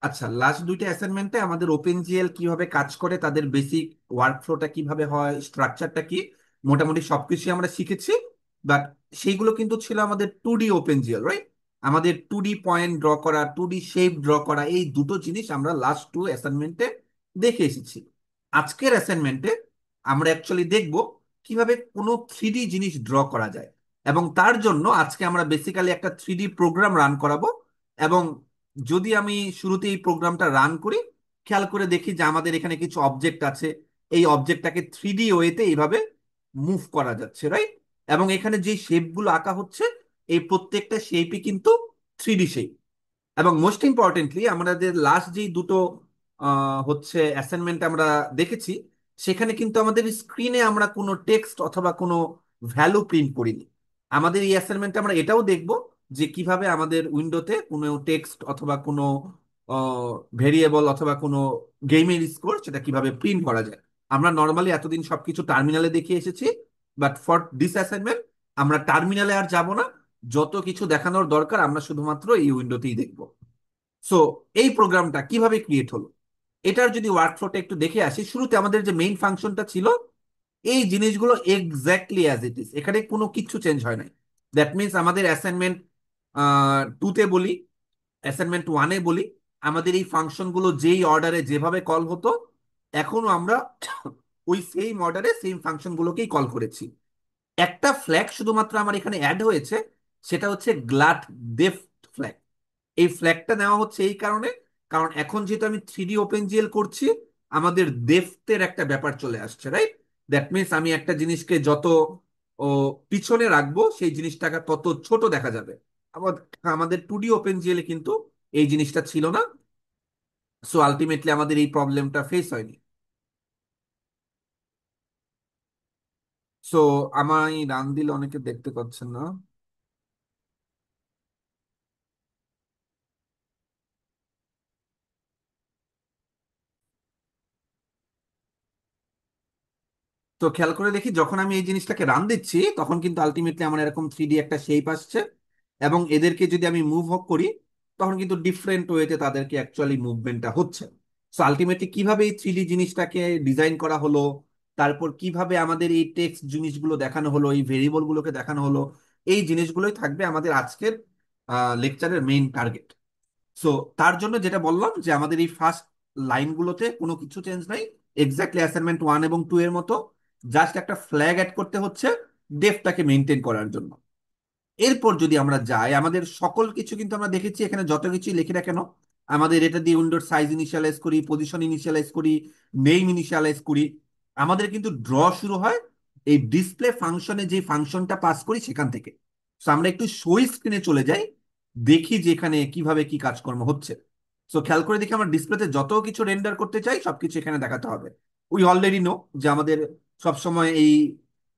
আচ্ছা, লাস্ট দুইটা অ্যাসাইনমেন্টে আমাদের ওপেনজিএল কিভাবে কাজ করে, তাদের বেসিক ওয়ার্কফ্লোটা কিভাবে হয়, স্ট্রাকচারটা কি, মোটামুটি সবকিছু আমরা শিখেছি। বাট সেইগুলো কিন্তু ছিল আমাদের 2D ওপেনজিএল, রাইট? আমাদের 2D পয়েন্ট ড্র করা, 2D শেপ ড্র করা, এই দুটো জিনিস আমরা লাস্ট টু অ্যাসাইনমেন্টে দেখে এসেছি। আজকের অ্যাসাইনমেন্টে আমরা অ্যাকচুয়ালি দেখব কিভাবে কোনো 3D জিনিস ড্র করা যায়। এবং তার জন্য আজকে আমরা বেসিক্যালি একটা 3D প্রোগ্রাম রান করাবো। এবং যদি আমি শুরুতে এই প্রোগ্রামটা রান করি, খেয়াল করে দেখি যে আমাদের এখানে কিছু অবজেক্ট আছে। এই অবজেক্টটাকে 3D ওয়েতে এইভাবে মুভ করা যাচ্ছে, রাইট? এবং এখানে যে শেপগুলো আঁকা হচ্ছে, এই প্রত্যেকটা শেপই কিন্তু 3D শেপ। এবং মোস্ট ইম্পর্টেন্টলি আমাদের লাস্ট যেই দুটো হচ্ছে অ্যাসাইনমেন্ট আমরা দেখেছি, সেখানে কিন্তু আমাদের স্ক্রিনে আমরা কোনো টেক্সট অথবা কোনো ভ্যালু প্রিন্ট করিনি। আমাদের এই অ্যাসাইনমেন্টে আমরা এটাও দেখব যে কিভাবে আমাদের উইন্ডোতে কোনো টেক্সট অথবা কোনো ভেরিয়েবল অথবা কোনো গেমের স্কোর সেটা কিভাবে প্রিন্ট করা যায়। আমরা নর্মালি এতদিন সবকিছু টার্মিনালে দেখিয়ে এসেছি, বাট ফর দিস অ্যাসাইনমেন্ট আমরা টার্মিনালে আর যাব না। যত কিছু দেখানোর দরকার আমরা শুধুমাত্র এই উইন্ডোতেই দেখব। সো এই প্রোগ্রামটা কিভাবে ক্রিয়েট হলো, এটার যদি ওয়ার্কফ্লোটা একটু দেখে আসি। শুরুতে আমাদের যে মেইন ফাংশনটা ছিল, এই জিনিসগুলো এক্স্যাক্টলি অ্যাজ ইট ইজ, এখানে কোনো কিছু চেঞ্জ হয় নাই। দ্যাট মিনস আমাদের অ্যাসাইনমেন্ট টুতে বলি, অ্যাসাইনমেন্ট ওয়ানে বলি, আমাদের এই ফাংশনগুলো যেই অর্ডারে যেভাবে কল হতো, এখনো আমরা ওই সেম অর্ডারে সেম ফাংশনগুলোকেই কল করেছি। একটা ফ্ল্যাগ শুধুমাত্র আমার এখানে অ্যাড হয়েছে, সেটা হচ্ছে গ্লাড ডেফট ফ্ল্যাগ। এই ফ্ল্যাগটা নেওয়া হচ্ছে এই কারণে, কারণ এখন যেহেতু আমি 3D ওপেন জিএল করছি, আমাদের ডেফথের একটা ব্যাপার চলে আসছে, রাইট? দ্যাট মিনস আমি একটা জিনিসকে যত ও পিছনে রাখবো, সেই জিনিসটাকে তত ছোট দেখা যাবে। আমাদের আমাদের 2D ওপেন জিএল কিন্তু এই জিনিসটা ছিল না। সো আলটিমেটলি আমাদের এই প্রবলেমটা ফেস হয়নি। সো আমায় রান দিলে অনেকে দেখতে পাচ্ছেন না। তো খেয়াল করে দেখি, যখন আমি এই জিনিসটাকে রান দিচ্ছি, তখন কিন্তু আলটিমেটলি আমার এরকম 3D একটা শেপ আসছে। এবং এদেরকে যদি আমি মুভ অফ করি, তখন কিন্তু ডিফারেন্ট ওয়েতে তাদেরকে অ্যাকচুয়ালি মুভমেন্টটা হচ্ছে। সো আলটিমেটলি কিভাবে এই 3D জিনিসটাকে ডিজাইন করা হলো, তারপর কিভাবে আমাদের এই টেক্সট জিনিসগুলো দেখানো হলো, এই ভেরিয়েবল গুলোকে দেখানো হলো, এই জিনিসগুলোই থাকবে আমাদের আজকের লেকচারের মেইন টার্গেট। সো তার জন্য যেটা বললাম যে আমাদের এই ফার্স্ট লাইনগুলোতে কোনো কিছু চেঞ্জ নাই, এক্স্যাক্টলি অ্যাসাইনমেন্ট ওয়ান এবং টু এর মতো। জাস্ট একটা ফ্ল্যাগ অ্যাড করতে হচ্ছে ডেফটাকে মেনটেন করার জন্য। এরপর যদি আমরা যাই, আমাদের সকল কিছু কিন্তু আমরা দেখেছি, এখানে যত কিছু লিখি না কেন, আমাদের এটা দিয়ে উইন্ডোর সাইজ ইনিশিয়ালাইজ করি, পজিশন ইনিশিয়ালাইজ করি, নেম ইনিশিয়ালাইজ করি। আমাদের কিন্তু ড্র শুরু হয় এই ডিসপ্লে ফাংশনে, যে ফাংশনটা পাস করি সেখান থেকে। তো আমরা একটু শো স্ক্রিনে চলে যাই, দেখি যে এখানে কিভাবে কি কাজকর্ম হচ্ছে। সো খেয়াল করে দেখি, আমরা ডিসপ্লেতে যত কিছু রেন্ডার করতে চাই সবকিছু এখানে দেখাতে হবে। উই অলরেডি নো যে আমাদের সবসময় এই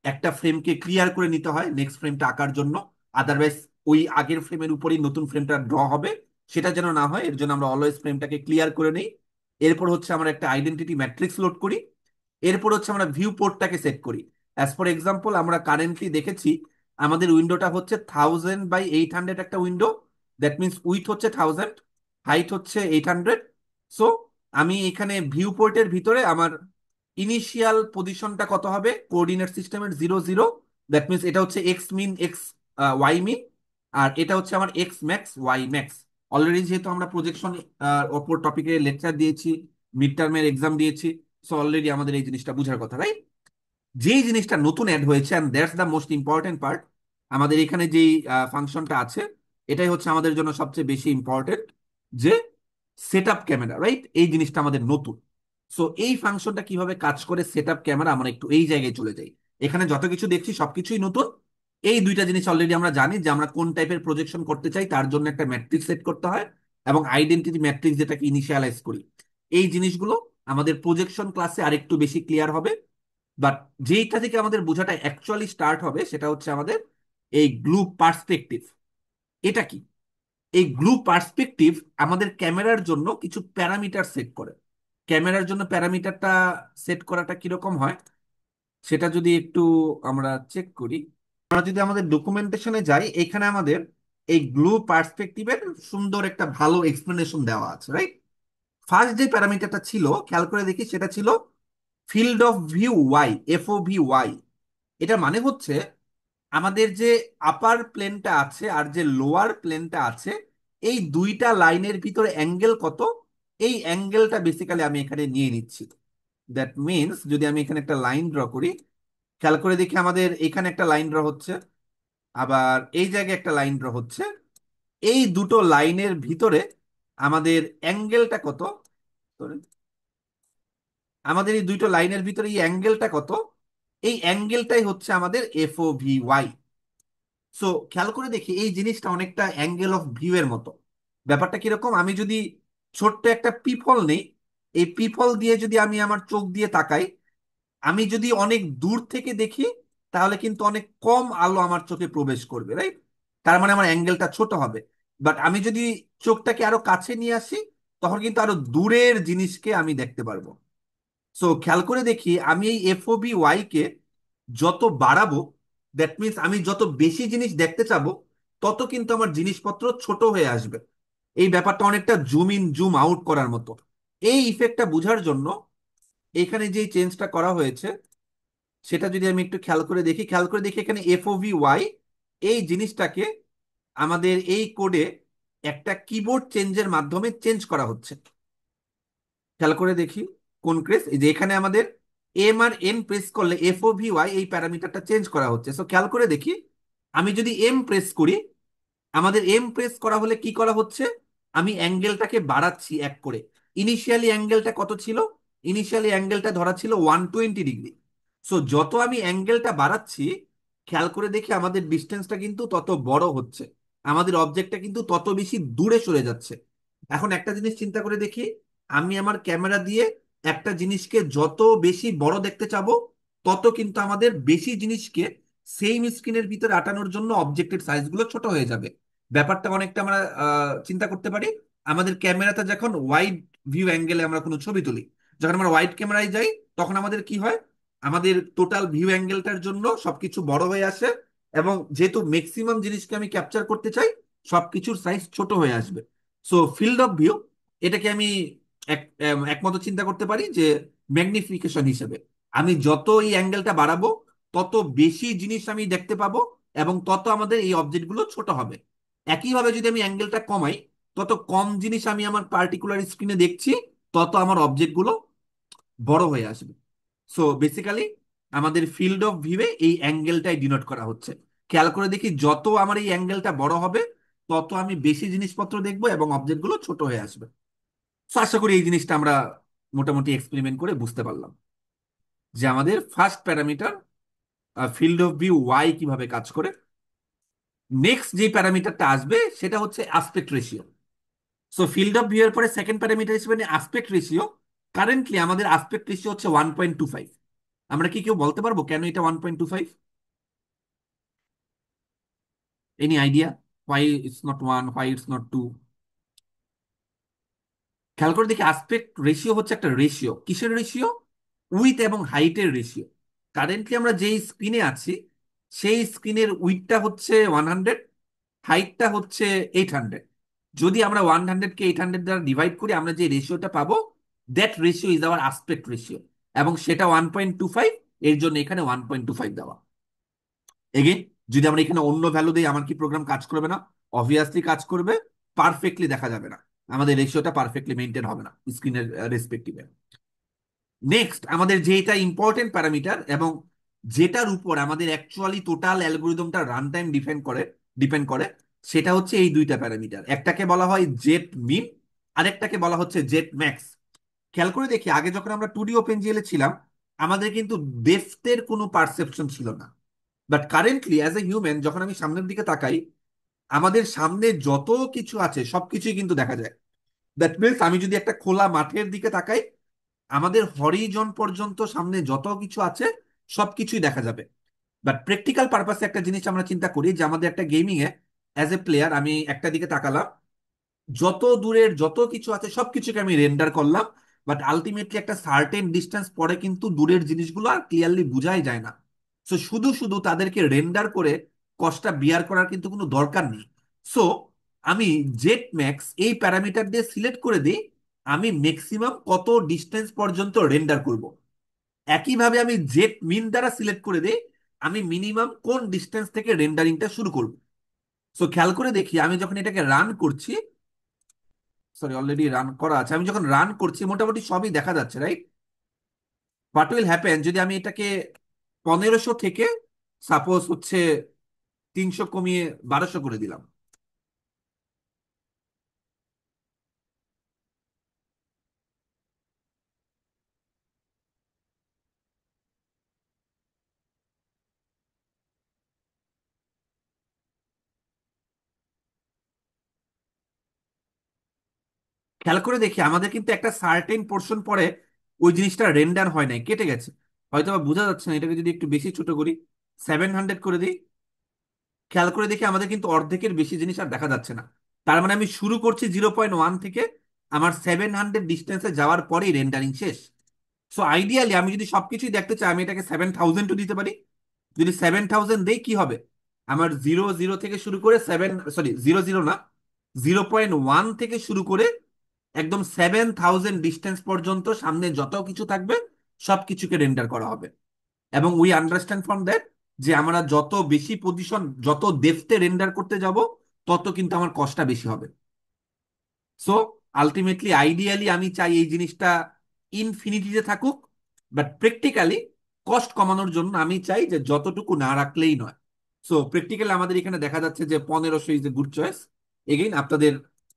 একটা ফ্রেমকে ক্লিয়ার করে নিতে হয় নেক্সট ফ্রেমটা আঁকার জন্য। আদারওয়াইজ ওই আগের ফ্রেমের উপরই নতুন ফ্রেমটা ড্র হবে। সেটা যেন না হয়, এর জন্য আমরা অলওয়েজ ফ্রেমটাকে ক্লিয়ার করে নিই। এরপর হচ্ছে আমরা একটা আইডেন্টিটি ম্যাট্রিক্স লোড করি। এরপর হচ্ছে আমরা ভিউ পোর্টটাকে সেট করি। অ্যাজ ফর এক্সাম্পল, আমরা কারেন্টলি দেখেছি আমাদের উইন্ডোটা হচ্ছে 1000 বাই 800 একটা উইন্ডো। দ্যাট মিনস উইথ হচ্ছে 1000, হাইট হচ্ছে 800। সো আমি এখানে ভিউ পোর্টের ভিতরে আমার ইনিশিয়াল পজিশনটা কত হবে, কোঅর্ডিনেট সিস্টেমের 0 0। দ্যাট মিনস এটা হচ্ছে X min, X Y min. আর এটা হচ্ছে আমার X max Y max. Already যেহেতু আমরা প্রজেকশন ওপর টপিকে লেকচার দিয়েছি, মিড টার্মের এক্সাম দিয়েছি, সো অলরেডি আমাদের এই জিনিসটা বোঝার কথা, রাইট? যেই জিনিসটা নতুন অ্যাড হয়েছে, and that's the most important part, আমাদের এখানে যেই ফাংশনটা আছে, এটাই হচ্ছে আমাদের জন্য সবচেয়ে বেশি ইম্পর্টেন্ট, যে সেট আপ ক্যামেরা, রাইট? এই জিনিসটা আমাদের নতুন। সো এই ফাংশনটা কিভাবে কাজ করে, সেট আপ ক্যামেরা, আমরা একটু এই জায়গায় চলে যাই। এখানে যত কিছু দেখছি সবকিছুই নতুন। এই দুইটা জিনিস অলরেডি আমরা জানি, যে আমরা কোন টাইপের প্রজেকশন করতে চাই তার জন্য একটা ম্যাট্রিক্স সেট করতে হয়, এবং আইডেন্টিটি ম্যাট্রিক্স যেটাকে ইনিশিয়ালাইজ করি। এই জিনিসগুলো আমাদের প্রজেকশন ক্লাসে আরেকটু বেশি ক্লিয়ার হবে। বাট যেইটা থেকে আমাদের বোঝাটা অ্যাকচুয়ালি স্টার্ট হবে, সেটা হচ্ছে আমাদের এই গ্লু পার্সপেক্টিভ। এটা কি? এই গ্লু পার্সপেক্টিভ আমাদের ক্যামেরার জন্য কিছু প্যারামিটার সেট করে। ক্যামেরার জন্য প্যারামিটারটা সেট করাটা কিরকম হয়, সেটা যদি একটু আমরা চেক করি। আমরা যদি আমাদের ডকুমেন্টেশনে যাই, এখানে আমাদের এই গ্লু পার্সপেক্টিভের সুন্দর একটা ভালো এক্সপ্লেনেশন দেওয়া আছে, রাইট? ফার্স্ট যে প্যারামিটারটা ছিল খেয়াল করে দেখি, সেটা ছিল field of view Y, FOV Y. এটা মানে হচ্ছে আমাদের যে আপার প্লেনটা আছে আর যে লোয়ার প্লেনটা আছে, এই দুইটা লাইনের ভিতরে অ্যাঙ্গেল কত, এই অ্যাঙ্গেলটা বেসিক্যালি আমি এখানে নিয়ে নিচ্ছি। দ্যাট মিনস যদি আমি এখানে একটা লাইন ড্র করি, খেয়াল করে দেখি আমাদের এখানে একটা লাইন ড্র হচ্ছে, আবার এই জায়গায় একটা লাইন ড্র হচ্ছে। এই দুটো লাইনের ভিতরে আমাদের অ্যাঙ্গেলটা কত, Sorry, আমাদের এই দুটো লাইনের ভিতরে এই অ্যাঙ্গেলটা কত, এই অ্যাঙ্গেলটাই হচ্ছে আমাদের এফওভি ওয়াই। সো খেয়াল করে দেখি এই জিনিসটা অনেকটা অ্যাঙ্গেল অফ ভিউ এর মতো। ব্যাপারটা কিরকম, আমি যদি ছোট্ট একটা পিপল নেই, এই পিপল দিয়ে যদি আমি আমার চোখ দিয়ে তাকাই, আমি যদি অনেক দূর থেকে দেখি, তাহলে কিন্তু অনেক কম আলো আমার চোখে প্রবেশ করবে, রাইট? তার মানে আমার অ্যাঙ্গেলটা ছোট হবে। বাট আমি যদি চোখটাকে আরো কাছে নিয়ে আসি, তখন কিন্তু আরো দূরের জিনিসকে আমি দেখতে পারবো। সো খেয়াল করে দেখি আমি এই এফওবি ওয়াই কে যত বাড়াবো, দ্যাট মিনস আমি যত বেশি জিনিস দেখতে চাবো, তত কিন্তু আমার জিনিসপত্র ছোট হয়ে আসবে। এই ব্যাপারটা অনেকটা জুম ইন জুম আউট করার মতো। এই ইফেক্টটা বোঝার জন্য এখানে যে চেঞ্জটা করা হয়েছে, সেটা যদি আমি একটু খেয়াল করে দেখি, খেয়াল করে দেখি এখানে এফওভি ওয়াই এই জিনিসটাকে আমাদের এই কোডে একটা কিবোর্ড চেঞ্জের মাধ্যমে চেঞ্জ করা হচ্ছে। খেয়াল করে দেখি কোন কেস, এই যে এখানে আমাদের এম আর এন প্রেস করলে এফওভি ওয়াই এই প্যারামিটারটা চেঞ্জ করা হচ্ছে। সো খেয়াল করে দেখি আমি যদি এম প্রেস করি, আমাদের এম প্রেস করা হলে কি করা হচ্ছে, আমি অ্যাঙ্গেলটাকে বাড়াচ্ছি এক করে। ইনিশিয়ালি অ্যাঙ্গেলটা কত ছিল, ইনিশিয়ালি অ্যাঙ্গেলটা ধরা ছিল 120 ডিগ্রি। সো যত আমি অ্যাঙ্গেলটা বাড়াচ্ছি, খেয়াল করে দেখি আমাদের ডিস্টেন্সটা কিন্তু তত বড় হচ্ছে, আমাদের অবজেক্টটা কিন্তু তত বেশি দূরে সরে যাচ্ছে। এখন একটা জিনিস চিন্তা করে দেখি, আমি আমার ক্যামেরা দিয়ে একটা জিনিসকে যত বেশি বড় দেখতে চাবো, তত কিন্তু আমাদের বেশি জিনিসকে সেম স্ক্রিনের ভিতরে আটানোর জন্য অবজেক্টের সাইজগুলো ছোট হয়ে যাবে। ব্যাপারটা অনেকটা আমরা চিন্তা করতে পারি, আমাদের ক্যামেরাতে যখন ওয়াইড ভিউ অ্যাঙ্গেলে আমরা কোনো ছবি তুলি, যখন আমরা ওয়াইড ক্যামেরায় যাই, তখন আমাদের কি হয়, আমাদের টোটাল ভিউ অ্যাঙ্গেলটার জন্য সবকিছু বড় হয়ে আসে, এবং যেহেতু ম্যাক্সিমাম জিনিসকে আমি ক্যাপচার করতে চাই, সবকিছুর সাইজ ছোট হয়ে আসবে। সো ফিল্ড অফ ভিউ, এটাকে আমি একমত চিন্তা করতে পারি যে ম্যাগনিফিকেশন হিসেবে, আমি যত এই অ্যাঙ্গেলটা বাড়াবো, তত বেশি জিনিস আমি দেখতে পাবো, এবং তত আমাদের এই অবজেক্টগুলো ছোট হবে। একইভাবে যদি আমি অ্যাঙ্গেলটা কমাই, তত কম জিনিস আমি আমার পার্টিকুলার স্ক্রিনে দেখছি, তত আমার অবজেক্টগুলো বড় হয়ে আসবে। সো বেসিক্যালি আমাদের ফিল্ড অফ ভিউয়ে এই অ্যাঙ্গেলটাই ডিনোট করা হচ্ছে। খেয়াল করে দেখি যত আমার এই অ্যাঙ্গেলটা বড় হবে, তত আমি বেশি জিনিসপত্র দেখবো এবং অবজেক্টগুলো ছোট হয়ে আসবে। তো আশা করি এই জিনিসটা আমরা মোটামুটি এক্সপেরিমেন্ট করে বুঝতে পারলাম যে আমাদের first parameter field of view Y কিভাবে কাজ করে। নেক্সট যে প্যারামিটারটা আসবে সেটা হচ্ছে aspect ratio. So field of view এর পরে সেকেন্ড প্যারামিটার হিসেবে অ্যাসপেক্ট রেশিও। কারেন্টলি আমাদের অ্যাসপেক্ট রেশিও হচ্ছে 1.25। আমরা কি কেউ বলতে পারবো কেন এটা 1.25? Any idea why it's not one, why it's not two? খেয়াল করে দেখি অ্যাসপেক্ট রেশিও হচ্ছে একটা রেশিও, কিসের রেশিও, উইথ এবং হাইটের রেশিও। কারেন্টলি আমরা যেই স্ক্রিনে আছি, সেই স্ক্রিনের উইথটা হচ্ছে 100, হাইটটা হচ্ছে 800। যদি আমরা 100-কে 800 দ্বারা ডিভাইড করি, আমরা যে রেশিওটা পাবো, that ratio is our aspect ratio. এবং সেটা 1.25, এর জন্য এখানে 1.25 দেওয়া। এগেইন, যদি আমরা এখানে অন্য ভ্যালু দিই, আমার কি প্রোগ্রাম কাজ করবে না? অবভিয়াসলি কাজ করবে, পারফেক্টলি দেখা যাবে না, আমাদের রেশিওটা পারফেক্টলি মেনটেন হবে না স্ক্রিনের রেসপেক্টিভে। নেক্সট আমাদের যেটা ইম্পর্টেন্ট প্যারামিটার, এবং যেটার উপর আমাদের অ্যাকচুয়ালি টোটাল অ্যালগোরিদমটা রান টাইম ডিপেন্ড করে, সেটা হচ্ছে এই দুইটা প্যারামিটার। একটাকে বলা হয় জেট মিন, আরেকটাকে বলা হচ্ছে জেট ম্যাক্স। খেয়াল করে দেখি আগে যখন আমরা 2D ওপেনজিএল ছিলাম, আমাদের কিন্তু ডেপথের কোনো পারসেপশন ছিল না। But currently as a human, যখন আমি সামনের দিকে তাকাই, আমাদের সামনে যত কিছু আছে সবকিছুই কিন্তু দেখা যায়। দ্যাট মিনস আমি যদি একটা খোলা মাঠের দিকে তাকাই, আমাদের হরিজন পর্যন্ত সামনে যত কিছু আছে সবকিছুই দেখা যাবে। বাট প্র্যাকটিক্যাল পারপাসে একটা জিনিস আমরা চিন্তা করি যে আমাদের একটা gaming a as a player আমি একটা দিকে তাকালাম, যত দূরের যত কিছু আছে সবকিছুকে আমি রেন্ডার করলাম, বাট আলটিমেটলি একটা সার্টেন ডিস্টেন্স পরে কিন্তু দূরের জিনিসগুলো আর ক্লিয়ারলি বোঝাই যায় না। সো শুধু শুধু তাদেরকে রেন্ডার করে কষ্টটা বিয়ার করার কিন্তু কোনো দরকার নেই। সো আমি জেট ম্যাক্স এই প্যারামিটার দিয়ে সিলেক্ট করে দিই, আমি ম্যাক্সিমাম কত ডিস্টেন্স পর্যন্ত রেন্ডার করব। একইভাবে আমি জেট মিন দ্বারা সিলেক্ট করে দিই আমি মিনিমাম কোন ডিস্টেন্স থেকে রেন্ডারিংটা শুরু করব। সো খেয়াল করে দেখি আমি যখন এটাকে রান করছি, সরি অলরেডি রান করা আছে, আমি যখন রান করছি মোটামুটি সবই দেখা যাচ্ছে, রাইট? হোয়াট উইল হ্যাপেন যদি আমি এটাকে 1500 থেকে সাপোজ হচ্ছে 300 কমিয়ে 1200 করে দিলাম। খেয়াল করে দেখি আমাদের কিন্তু একটা সার্টেন পোর্শন পরে ওই জিনিসটা রেন্ডার হয় নাই, কেটে গেছে। হয়তো বা বোঝা যাচ্ছে না, এটাকে যদি একটু বেশি ছোট করি, 700 করে দিই, খেয়াল করে দেখি আমাদের কিন্তু অর্ধেকের বেশি জিনিস আর দেখা যাচ্ছে না। তার মানে আমি শুরু করছি 0.1 থেকে, আমার 700 ডিস্টেন্সে যাওয়ার পরেই রেন্ডারিং শেষ। সো আইডিয়ালি আমি যদি সবকিছুই দেখতে চাই আমি এটাকে 7000 দিতে পারি। যদি 7000 দেই কি হবে, আমার 00 থেকে শুরু করে 00 না, 0.1 থেকে শুরু করে একদম 7000 ডিস্টেন্স পর্যন্ত সামনে যত কিছু থাকবে সবকিছুকে রেন্ডার করা হবে। এবং উই আন্ডারস্ট্যান্ড ফ্রম দ্যাট যে আমরা যত বেশি পজিশন যত ডেপথে রেন্ডার করতে যাব তত কিন্তু আমার কষ্টটা বেশি হবে। সো আলটিমেটলি আইডিয়ালি আমি চাই এই জিনিসটা ইনফিনিটিতে থাকুক, বাট প্র্যাকটিক্যালি কস্ট কমানোর জন্য আমি চাই যে যতটুকু না রাখলেই নয়। সো প্র্যাকটিক্যালি আমাদের এখানে দেখা যাচ্ছে যে 1500 is a good choice. Again আপনাদের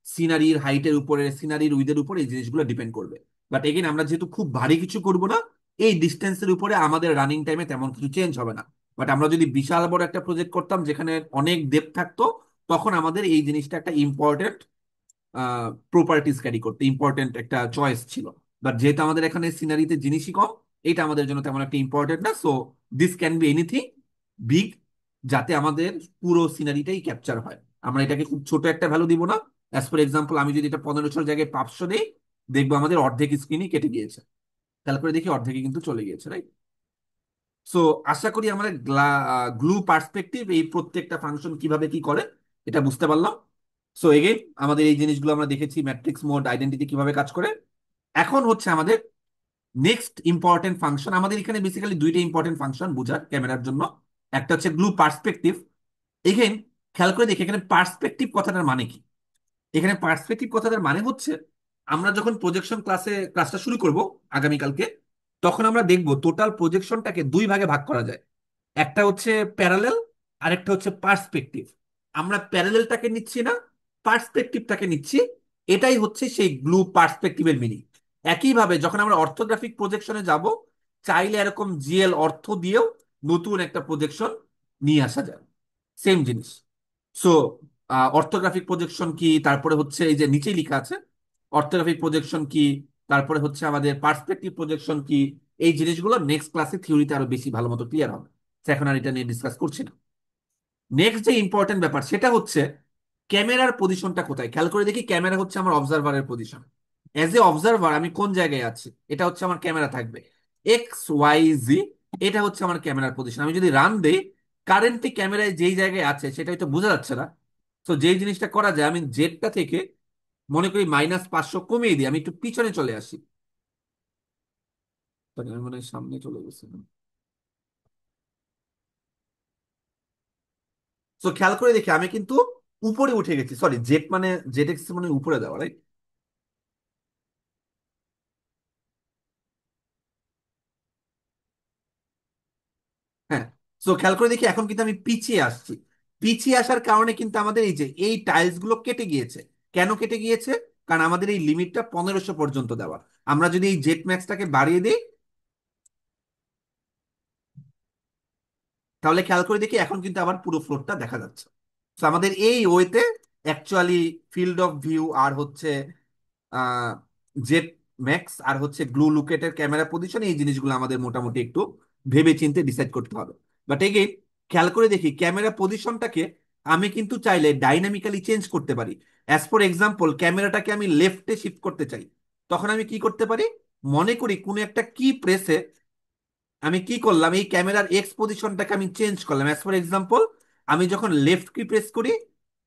সিনারির হাইটের উপরে সিনারির উইদের উপরে এই জিনিসগুলো ডিপেন্ড করবে। বাট এগেইন আমরা যেহেতু খুব ভারী কিছু করব না, এই ডিস্টেন্সের উপরে আমাদের রানিং টাইমে তেমন কিছু চেঞ্জ হবে না। বাট আমরা যদি বিশাল বড় একটা প্রজেক্ট করতাম যেখানে অনেক ডেপথ থাকতো, তখন আমাদের এই জিনিসটা একটা ইম্পর্টেন্ট প্রপার্টিজ ক্যারি করতে ইম্পর্টেন্ট একটা চয়েস ছিল। বাট যেহেতু আমাদের এখানে সিনারিতে জিনিসই কম, এটা আমাদের জন্য তেমন একটা ইম্পর্টেন্ট না। So this can be anything big, যাতে আমাদের পুরো সিনারিটাই ক্যাপচার হয়। আমরা এটাকে খুব ছোট একটা ভ্যালু দিব না। অ্যাজ ফর এক্সাম্পল আমি যদি এটা 1500 জায়গায় 500 দিই, দেখবো আমাদের অর্ধেক স্ক্রিনই কেটে গিয়েছে। খেয়াল করে দেখি অর্ধেকই কিন্তু চলে গিয়েছে, রাইট? সো আশা করি আমাদের গ্লু পার্সপেক্টিভ এই প্রত্যেকটা ফাংশন কিভাবে কি করে এটা বুঝতে পারলাম। সো এগেইন আমাদের এই জিনিসগুলো আমরা দেখেছি, ম্যাট্রিক্স মোড আইডেন্টিটি কিভাবে কাজ করে। এখন হচ্ছে আমাদের নেক্সট ইম্পর্টেন্ট ফাংশন, আমাদের এখানে বেসিক্যালি দুইটা ইম্পর্টেন্ট ফাংশন বোঝার ক্যামেরার জন্য। একটা হচ্ছে গ্লু পার্সপেক্টিভ। এগেইন খেয়াল করে দেখি এখানে পার্সপেক্টিভ কথাটার মানে কি। এখানে পার্সপেক্টিভ কথাটার মানে হচ্ছে আমরা যখন প্রজেকশন ক্লাসটা শুরু করব আগামীকালকে, তখন আমরা দেখব টোটাল প্রজেকশনটাকে দুই ভাগে ভাগ করা যায়। একটা হচ্ছে প্যারালেল, আর একটা হচ্ছে পার্সপেক্টিভ। আমরা প্যারালেলটাকে নিচ্ছি না, পার্সপেক্টিভটাকে নিচ্ছি। এটাই হচ্ছে সেই গ্লু পার্সপেক্টিভের মিনিং। একইভাবে যখন আমরা অর্থোগ্রাফিক প্রজেকশনে যাব, চাইলে এরকম জিএল অর্থ দিয়েও নতুন একটা প্রজেকশন নিয়ে আসা যায়। সেম জিনিস। সো অর্থোগ্রাফিক প্রজেকশন কি, তারপরে হচ্ছে এই যে নিচেই লেখা আছে অর্থোগ্রাফিক প্রজেকশন কি, তারপরে হচ্ছে আমাদের পার্সপেক্টিভ প্রজেকশন কি, এই জিনিসগুলো নেক্সট ক্লাসে থিওরিতে আরো বেশি ভালো মতো ক্লিয়ার হবে। তো এখন আর এটা নিয়ে ডিসকাস করছি না। নেক্সট যে ইম্পর্টেন্ট ব্যাপার সেটা হচ্ছে ক্যামেরার পজিশনটা কোথায়। খেয়াল করে দেখি ক্যামেরা হচ্ছে আমার অবজারভারের পজিশন। অ্যাজ এ অবজারভার আমি কোন জায়গায় আছি, এটা হচ্ছে আমার ক্যামেরা থাকবে XYZ। এটা হচ্ছে আমার ক্যামেরার পজিশন। আমি যদি রান দেই, কারেন্টলি ক্যামেরায় যেই জায়গায় আছে সেটা হয়তো বোঝা যাচ্ছে না। তো যেই জিনিসটা করা যায়, আমি জেডটা থেকে মনে করি -500 কমিয়ে দিই, আমি একটু পিছনে চলে আসি। Sorry, আমি মনে হয় সামনে চলে গেছি। তো খেয়াল করে দেখি আমি কিন্তু উপরে উঠে গেছি। সরি, জেড মানে জেড এক্স মানে উপরে দেওয়া, রাইট? হ্যাঁ। তো খেয়াল করে দেখি এখন কিন্তু আমি পিছিয়ে আসছি। পিছিয়ে আসার কারণে কিন্তু আমাদের এই যে এই টাইলস গুলো কেটে গিয়েছে। কেন কেটে গিয়েছে? কারণ আমাদের এই লিমিটটা 1500 পর্যন্ত দেওয়া। আমরা যদি এই জেড ম্যাক্সটাকে বাড়িয়ে দিই, তাহলে খেয়াল করে দেখি এখন কিন্তু আবার পুরো ফ্লোরটা দেখা যাচ্ছে। তো আমাদের এই ওয়েতে অ্যাকচুয়ালি ফিল্ড অফ ভিউ আর হচ্ছে জেড ম্যাক্স আর হচ্ছে গ্লু লুকেটের ক্যামেরা পজিশন, এই জিনিসগুলো আমাদের মোটামুটি একটু ভেবে চিন্তে ডিসাইড করতে হবে। বাট এগেইন খেয়াল করে দেখি ক্যামেরা পজিশনটাকে আমি কিন্তু চাইলে ডাইনামিক্যালি চেঞ্জ করতে পারি। অ্যাজ ফর এক্সাম্পল ক্যামেরাটাকে আমি লেফটে শিফট করতে চাই, তখন আমি কি করতে পারি, মনে করি কোনো একটা কি প্রেসে আমি কি করলাম, এই ক্যামেরার এক্স পজিশনটাকে আমি চেঞ্জ করলাম। অ্যাজ ফর এক্সাম্পল আমি যখন লেফট কি প্রেস করি,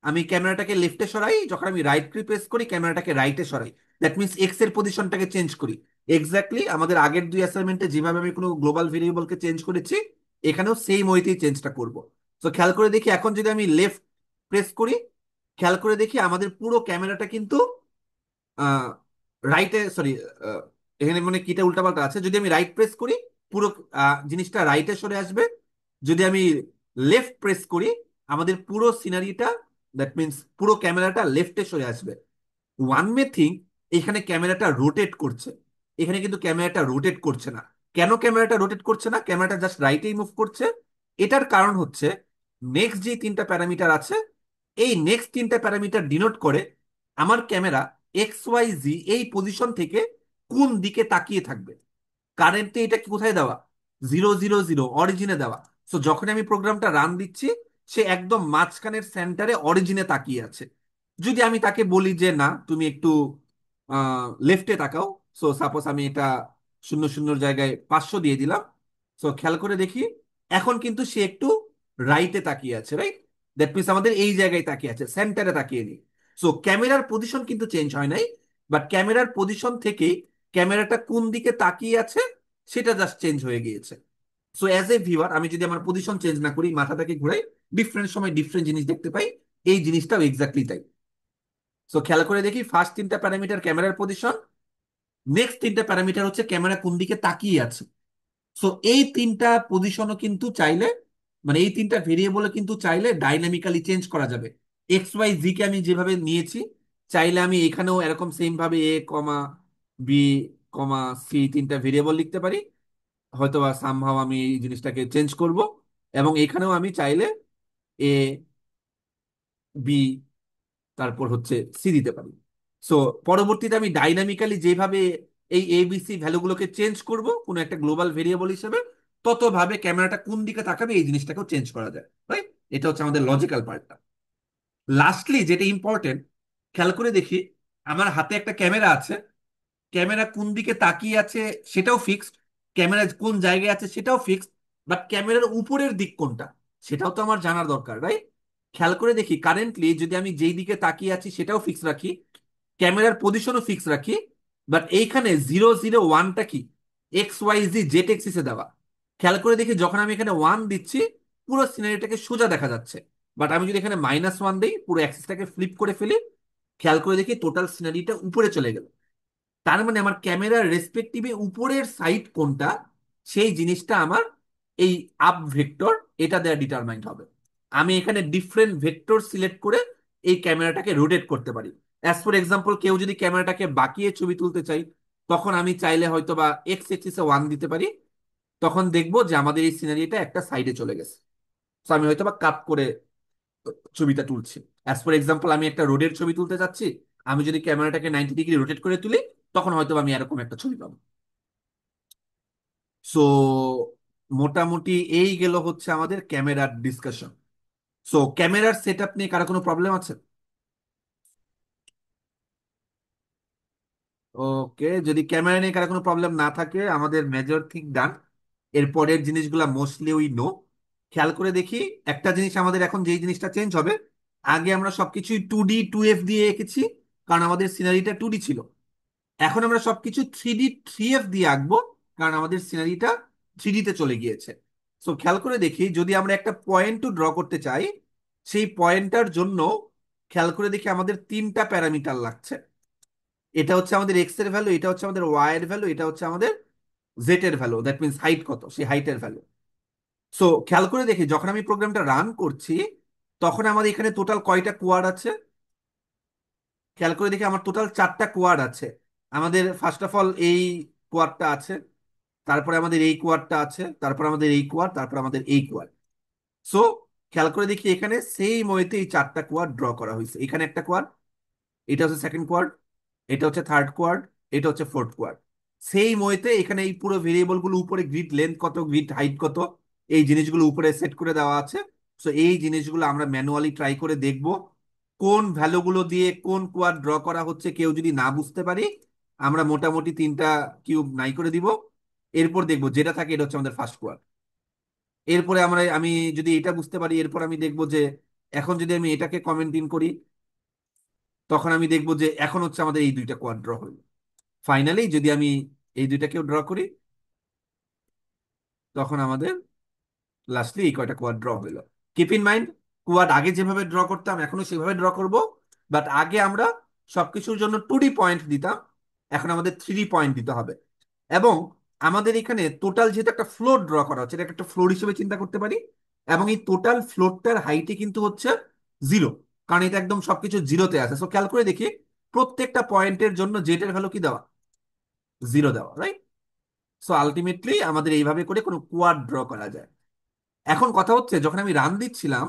আমি ক্যামেরাটাকে লেফটে সরাই, যখন আমি রাইট কি প্রেস করি ক্যামেরাটাকে রাইটে সরাই। দ্যাট মিনস এক্স এর পজিশনটাকে চেঞ্জ করি। এক্স্যাক্টলি আমাদের আগের দুই অ্যাসাইনমেন্টে যেভাবে আমি কোনো গ্লোবাল ভেরিয়েবলকে চেঞ্জ করেছি, এখানেও সেই ওয়েতেই চেঞ্জটা করব। তো খেয়াল করে দেখি এখন যদি আমি লেফট প্রেস করি, খেয়াল করে দেখি আমাদের পুরো ক্যামেরাটা কিন্তু রাইটে, সরি, এখানে মানে কিটা উল্টাপাল্টা আছে। যদি আমি রাইট প্রেস করি, পুরো জিনিসটা রাইটে সরে আসবে। যদি আমি লেফট প্রেস করি, আমাদের পুরো সিনারিটা, দ্যাট মিনস পুরো ক্যামেরাটা লেফটে সরে আসবে। ওয়ান মে থিঙ্ক, এখানে ক্যামেরাটা রোটেট করছে, এখানে কিন্তু ক্যামেরাটা রোটেট করছে না। কেন ক্যামেরাটা রোটেট করছে না? ক্যামেরাটা জাস্ট রাইটেই মুভ করছে। এটার কারণ হচ্ছে নেক্সট যে তিনটা প্যারামিটার আছে, এই নেক্সট তিনটা প্যারামিটার ডিনোট করে আমার ক্যামেরা এক্স ওয়াই জি এই পজিশন থেকে কোন দিকে তাকিয়ে থাকবে। কারেন্টে এটা কি কোথায় দেওয়া? 0 0 0 অরিজিনে দেওয়া। সো যখন আমি প্রোগ্রামটা রান দিচ্ছি, সে একদম মাঝখানের সেন্টারে অরিজিনে তাকিয়ে আছে। যদি আমি তাকে বলি যে না, তুমি একটু লেফটে তাকাও, সো সাপোজ আমি এটা 0 0 জায়গায় 500 দিয়ে দিলাম। সো খেয়াল করে দেখি এখন কিন্তু সে একটু রাইটে তাকিয়ে আছে, রাইট? দ্যাট মিনস আমাদের এই জায়গায় তাকিয়ে আছে, সেন্টারে তাকিয়ে নেই। সো ক্যামেরার পজিশন কিন্তু চেঞ্জ হয় নাই, বাট ক্যামেরার পজিশন থেকেই ক্যামেরাটা কোন দিকে তাকিয়ে আছে সেটা জাস্ট চেঞ্জ হয়ে গিয়েছে। সো অ্যাজ এ ভিউয়ার, আমি যদি আমার পজিশন চেঞ্জ না করি, মাথাটাকে ঘুরাই, ডিফারেন্ট সময় ডিফারেন্ট জিনিস দেখতে পাই। এই জিনিসটাও এক্স্যাক্টলি তাই। সো খেয়াল করে দেখি ফার্স্ট তিনটা প্যারামিটার ক্যামেরার পজিশন, নেক্সট তিনটা প্যারামিটার হচ্ছে ক্যামেরা কোন দিকে তাকিয়ে আছে। সো এই তিনটা পজিশনও কিন্তু চাইলে, মানে এই তিনটা ভেরিয়েবলে কিন্তু চাইলে ডাইনামিক্যালি চেঞ্জ করা যাবে। এক্স ওয়াই জি কে আমি যেভাবে নিয়েছি, চাইলে আমি এখানেও এরকম সেম ভাবে এ কমা বি কমা সি তিনটা ভেরিয়েবল লিখতে পারি। হয়তো বা সামহাও আমি এই জিনিসটাকে চেঞ্জ করব, এবং এখানেও আমি চাইলে এ বি তারপর হচ্ছে সি দিতে পারি। সো পরবর্তীতে আমি ডাইনামিক্যালি যেভাবে এই এবিসি ভ্যালুগুলোকে চেঞ্জ করব কোনো একটা গ্লোবাল ভেরিয়েবল হিসেবে, ততভাবে ক্যামেরাটা কোন দিকে তাকাবে এই জিনিসটাকেও চেঞ্জ করা যায়, রাইট? এটা হচ্ছে আমাদের লজিক্যাল পার্টটা। লাস্টলি যেটা ইম্পর্টেন্ট, খেয়াল করে দেখি আমার হাতে একটা ক্যামেরা আছে, ক্যামেরা কোন দিকে তাকিয়ে আছে সেটাও ফিক্সড, ক্যামেরা কোন জায়গায় আছে সেটাও ফিক্সড, বাট ক্যামেরার উপরের দিক কোনটা সেটাও তো আমার জানার দরকার, রাইট? খেয়াল করে দেখি কারেন্টলি যদি আমি যেই দিকে তাকিয়ে আছি সেটাও ফিক্স রাখি, ক্যামেরার পজিশনও ফিক্স রাখি, বাট এইখানে 0 0 1টা কি? এক্স ওয়াই জি জেড এক্সিসে দেওয়া। খেয়াল করে দেখি যখন আমি এখানে 1 দিচ্ছি, পুরো সিনারিটাকে সোজা দেখা যাচ্ছে। বাট আমি যদি এখানে -1 দিই, পুরো অ্যাক্সিসটাকে ফ্লিপ করে ফেলি, খেয়াল করে দেখি টোটাল সিনারিটা উপরে চলে গেল। তার মানে আমার ক্যামেরার রেসপেক্টিভে উপরের সাইড কোনটা, সেই জিনিসটা আমার এই আপ ভেক্টর এটা দেওয়া ডিটারমাইন্ড হবে। আমি এখানে ডিফারেন্ট ভেক্টর সিলেক্ট করে এই ক্যামেরাটাকে রোটেট করতে পারি। অ্যাজ ফর এক্সাম্পল, কেউ যদি ক্যামেরাটাকে বাঁকিয়ে ছবি তুলতে চাই, তখন আমি চাইলে হয়তো বা এক্স এক্সিসে 1 দিতে পারি। তখন দেখবো যে আমাদের এই সিনারিটা একটা সাইডে চলে গেছে। তো আমি হয়তো বা কাট করে ছবিটা তুলছি। অ্যাজ ফর এক্সাম্পল, আমি একটা রোডের ছবি তুলতে চাচ্ছি, আমি যদি ক্যামেরাটাকে 90 ডিগ্রি রোটেট করে তুলি, তখন হয়তো আমি এরকম একটা ছবি পাবো। সো মোটামুটি এই গেল হচ্ছে আমাদের ক্যামেরার ডিসকাশন। সো ক্যামেরার সেট আপ নিয়ে কারো কোনো প্রবলেম আছে? ওকে, যদি ক্যামেরা নিয়ে কারো কোনো প্রবলেম না থাকে, আমাদের মেজর থিং ডান। এর পরের জিনিসগুলো মোস্টলি উই নো। খেয়াল করে দেখি একটা জিনিস, আমাদের এখন যেই জিনিসটা চেঞ্জ হবে, আগে আমরা সবকিছুই 2D 2F দিয়ে এঁকেছি, কারণ আমাদের সিনারিটা 2D ছিল। এখন আমরা সবকিছু 3D 3F দিয়ে আঁকবো, কারণ আমাদের সিনারিটা 3D তে চলে গিয়েছে। সো খেয়াল করে দেখি যদি আমরা একটা পয়েন্ট টু ড্র করতে চাই, সেই পয়েন্টটার জন্য খেয়াল করে দেখি আমাদের তিনটা প্যারামিটার লাগছে। এটা হচ্ছে আমাদের এক্স এর ভ্যালু, এটা হচ্ছে আমাদের ওয়াই এর ভ্যালু, এটা হচ্ছে আমাদের জেড এর ভ্যালু, দ্যাট মিনস হাইট কত, সেই হাইটের ভ্যালু। সো খেয়াল করে দেখি যখন আমি প্রোগ্রামটা রান করছি, তখন আমাদের এখানে টোটাল কয়টা কোয়াড আছে। খেয়াল করে দেখি আমার টোটাল 4টা কোয়াড আছে। আমাদের ফার্স্ট অফ অল এই কোয়াডটা আছে, তারপরে আমাদের এই কোয়াডটা আছে, তারপর আমাদের এই কোয়াড, তারপর আমাদের এই কোয়াড। সো খেয়াল করে দেখি এখানে সেই মইতে এই 4টা কোয়াড ড্র করা হয়েছে। এখানে একটা কোয়াড, এটা হচ্ছে সেকেন্ড কোয়াড, এটা হচ্ছে থার্ড কোয়াড, এটা হচ্ছে ফোর্থ কোয়াড। সেই মইতে এখানে এই পুরো ভেরিয়েবল গুলো উপরে গ্রিড লেন্থ কত, গ্রিড হাইট কত, এই জিনিসগুলো উপরে সেট করে দেওয়া আছে। সো এই জিনিসগুলো আমরা ম্যানুয়ালি ট্রাই করে দেখব কোন ভ্যালুগুলো দিয়ে কোন কোয়াড ড্র করা হচ্ছে। কেউ যদি না বুঝতে পারি, আমরা মোটামুটি 3টা কিউব নাই করে দিব। এরপর দেখবো যেটা থাকে এটা হচ্ছে আমাদের ফার্স্ট কোয়াড। এরপরে আমি যদি এটা বুঝতে পারি, এরপর আমি দেখবো যে এখন যদি আমি এটাকে কমেন্ট ইন করি, তখন আমি দেখবো যে এখন হচ্ছে আমাদের এই দুইটা কোয়াড ড্র হলো। ফাইনালি যদি আমি এই দুইটাকেও ড্র করি, তখন আমাদের লাস্টলি এই কয়টা কোয়াড ড্র হলো। কিপ ইন মাইন্ড, কোয়াড আগে যেভাবে ড্র করতাম এখনো সেভাবে ড্র করব, বাট আগে আমরা সবকিছুর জন্য 2D পয়েন্ট দিতাম, এখন আমাদের 3D পয়েন্ট দিতে হবে। এবং আমাদের এখানে টোটাল যেহেতু একটা ফ্লোর ড্র করা হচ্ছে, এটাকে একটা ফ্লোর হিসেবে চিন্তা করতে পারি। এবং এই টোটাল ফ্লোরটার হাইটে কিন্তু হচ্ছে 0, কারণ এটা একদম সবকিছু জিরোতে আছে। সো খেয়াল করে দেখি, প্রত্যেকটা পয়েন্টের জন্য জেটের ভ্যালু কি দেওয়া, 0 দেওয়া, রাইট? সো আলটিমেটলি আমাদের এইভাবে করে কোনো কোয়াড ড্র করা যায়। এখন কথা হচ্ছে, যখন আমি রান দিচ্ছিলাম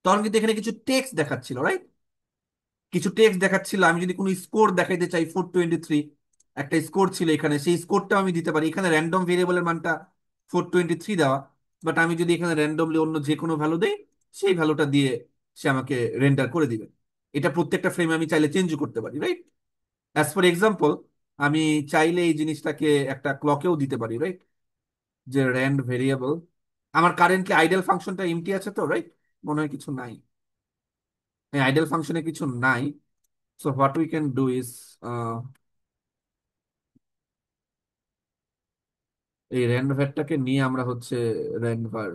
তখন কিন্তু এখানে কিছু টেক্সট দেখাচ্ছিল, রাইট? কিছু টেক্সট দেখাচ্ছিল। আমি যদি কোনো স্কোর দেখাইতে চাই, 423 একটা স্কোর ছিল এখানে, সেই স্কোরটা আমি দিতে পারি। এখানে র্যান্ডম ভেরিয়েবলের মানটা 423 দেওয়া, বাট আমি যদি এখানে র্যান্ডমলি অন্য যে কোনো ভ্যালু দেই, সেই ভ্যালুটা দিয়ে সে আমাকে রেন্ডার করে দিবে। এটা প্রত্যেকটা ফ্রেমে আমি চাইলে চেঞ্জ করতে পারি, রাইট? অ্যাজ ফর এক্সাম্পল, আমি চাইলে এই জিনিসটাকে একটা ক্লকেও দিতে পারি, রাইট? যে র্যান্ড ভেরিয়েবল, আমার কারেন্টলি আইডল ফাংশনটা এমটি আছে তো, রাইট? মনে হয় কিছু নাই, এই আইডল ফাংশনে কিছু নাই। So what we can do is, এই র্যান্ড ভ্যারটাকে নিয়ে আমরা হচ্ছে র্যান্ড ভার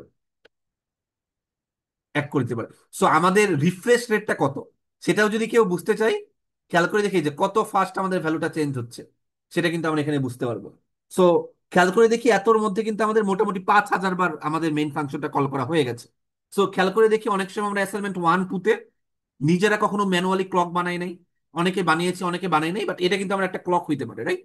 এক করে দিতে পারি। সো আমাদের রিফ্রেশ রেটটা কত, সেটাও যদি কেউ বুঝতে চাই, খেয়াল করে দেখি যে কত ফাস্ট আমাদের ভ্যালুটা চেঞ্জ হচ্ছে, সেটা কিন্তু আমরা এখানে বুঝতে পারবো। সো খেয়াল করে দেখি, এতর মধ্যে কিন্তু আমাদের মোটামুটি 5,000 বার আমাদের মেইন ফাংশনটা কল করা হয়ে গেছে। সো খেয়াল করে দেখি, অনেক সময় আমরা অ্যাসাইনমেন্ট 1 2 তে নিজেরা কখনো ম্যানুয়ালি ক্লক বানাই নাই, অনেকে বানিয়েছি অনেকে বানাই নাই, বাট এটা কিন্তু আমরা একটা ক্লক হইতে পারে, রাইট?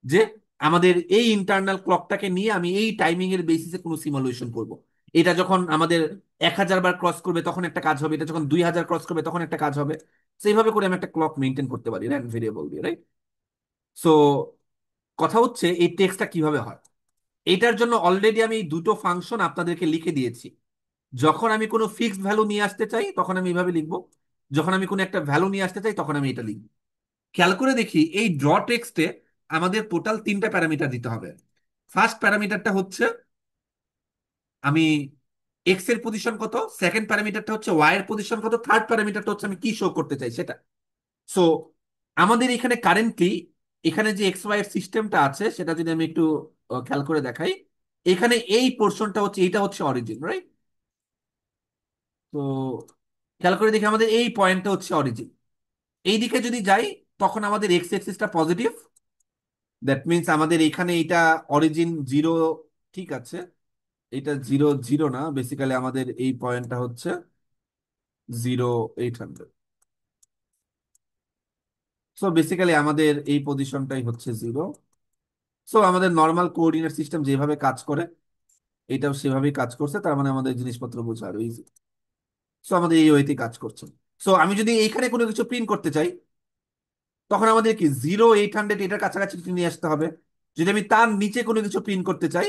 যে আমাদের এই ইন্টারনাল ক্লকটাকে নিয়ে আমি এই টাইমিং এর বেসিসে কোনো সিমুলেশন করব। এটা যখন আমাদের 1,000 বার ক্রস করবে তখন একটা কাজ হবে, এটা যখন 2,000 ক্রস করবে তখন একটা কাজ হবে। সেইভাবে করে আমি একটা ক্লক মেনটেন করতে পারি র্যান্ড ভেরিয়েবল দিয়ে, রাইট? সো কথা হচ্ছে এই টেক্সটটা কিভাবে হয়। এটার জন্য অলরেডি আমি এই দুটো ফাংশন আপনাদেরকে লিখে দিয়েছি। যখন আমি কোনো ফিক্সড ভ্যালু নিয়ে আসতে চাই তখন আমি এইভাবে লিখবো, যখন আমি কোনো একটা ভ্যালু নিয়ে আসতে চাই তখন আমি এটা লিখবো। খেয়াল করে দেখি, এই ড্র টেক্সটে আমাদের টোটাল 3টা প্যারামিটার দিতে হবে। ফার্স্ট প্যারামিটারটা হচ্ছে আমি এক্স এর পজিশন কত, সেকেন্ড প্যারামিটারটা হচ্ছে ওয়াই এর পজিশন কত, থার্ড প্যারামিটারটা হচ্ছে আমি কি শো করতে চাই সেটা। সো আমাদের এখানে কারেন্টলি এখানে যে এক্স ওয়াই এর সিস্টেমটা আছে সেটা যদি আমি একটু খেয়াল করে দেখাই, এখানে এই পোর্শনটা হচ্ছে, এইটা হচ্ছে অরিজিন, রাইট? তো খেয়াল করে দেখি, আমাদের এই পয়েন্টটা হচ্ছে অরিজিন। এই দিকে যদি যাই তখন আমাদের এক্স এক্সিসটা পজিটিভ, দ্যাট মিনস আমাদের এখানে এটা অরিজিন 0, ঠিক আছে? এটা 0 0 না, বেসিক্যালি আমাদের এই পয়েন্টটা হচ্ছে 0800। সো বেসিক্যালি আমাদের এই পজিশনটাই হচ্ছে 0। সো আমাদের নর্মাল কোঅর্ডিনেট সিস্টেম যেভাবে কাজ করে এটাও সেভাবেই কাজ করছে, তার মানে আমাদের জিনিসপত্র বোঝা আরো ইজি। সো আমাদের এই ওয়েতে কাজ করছে। সো আমি যদি এইখানে কোনো কিছু প্রিন্ট করতে চাই তখন আমাদের কি 0800 এটার কাছাকাছি নিয়ে আসতে হবে। যদি আমি তার নিচে কোনো কিছু প্রিন্ট করতে চাই,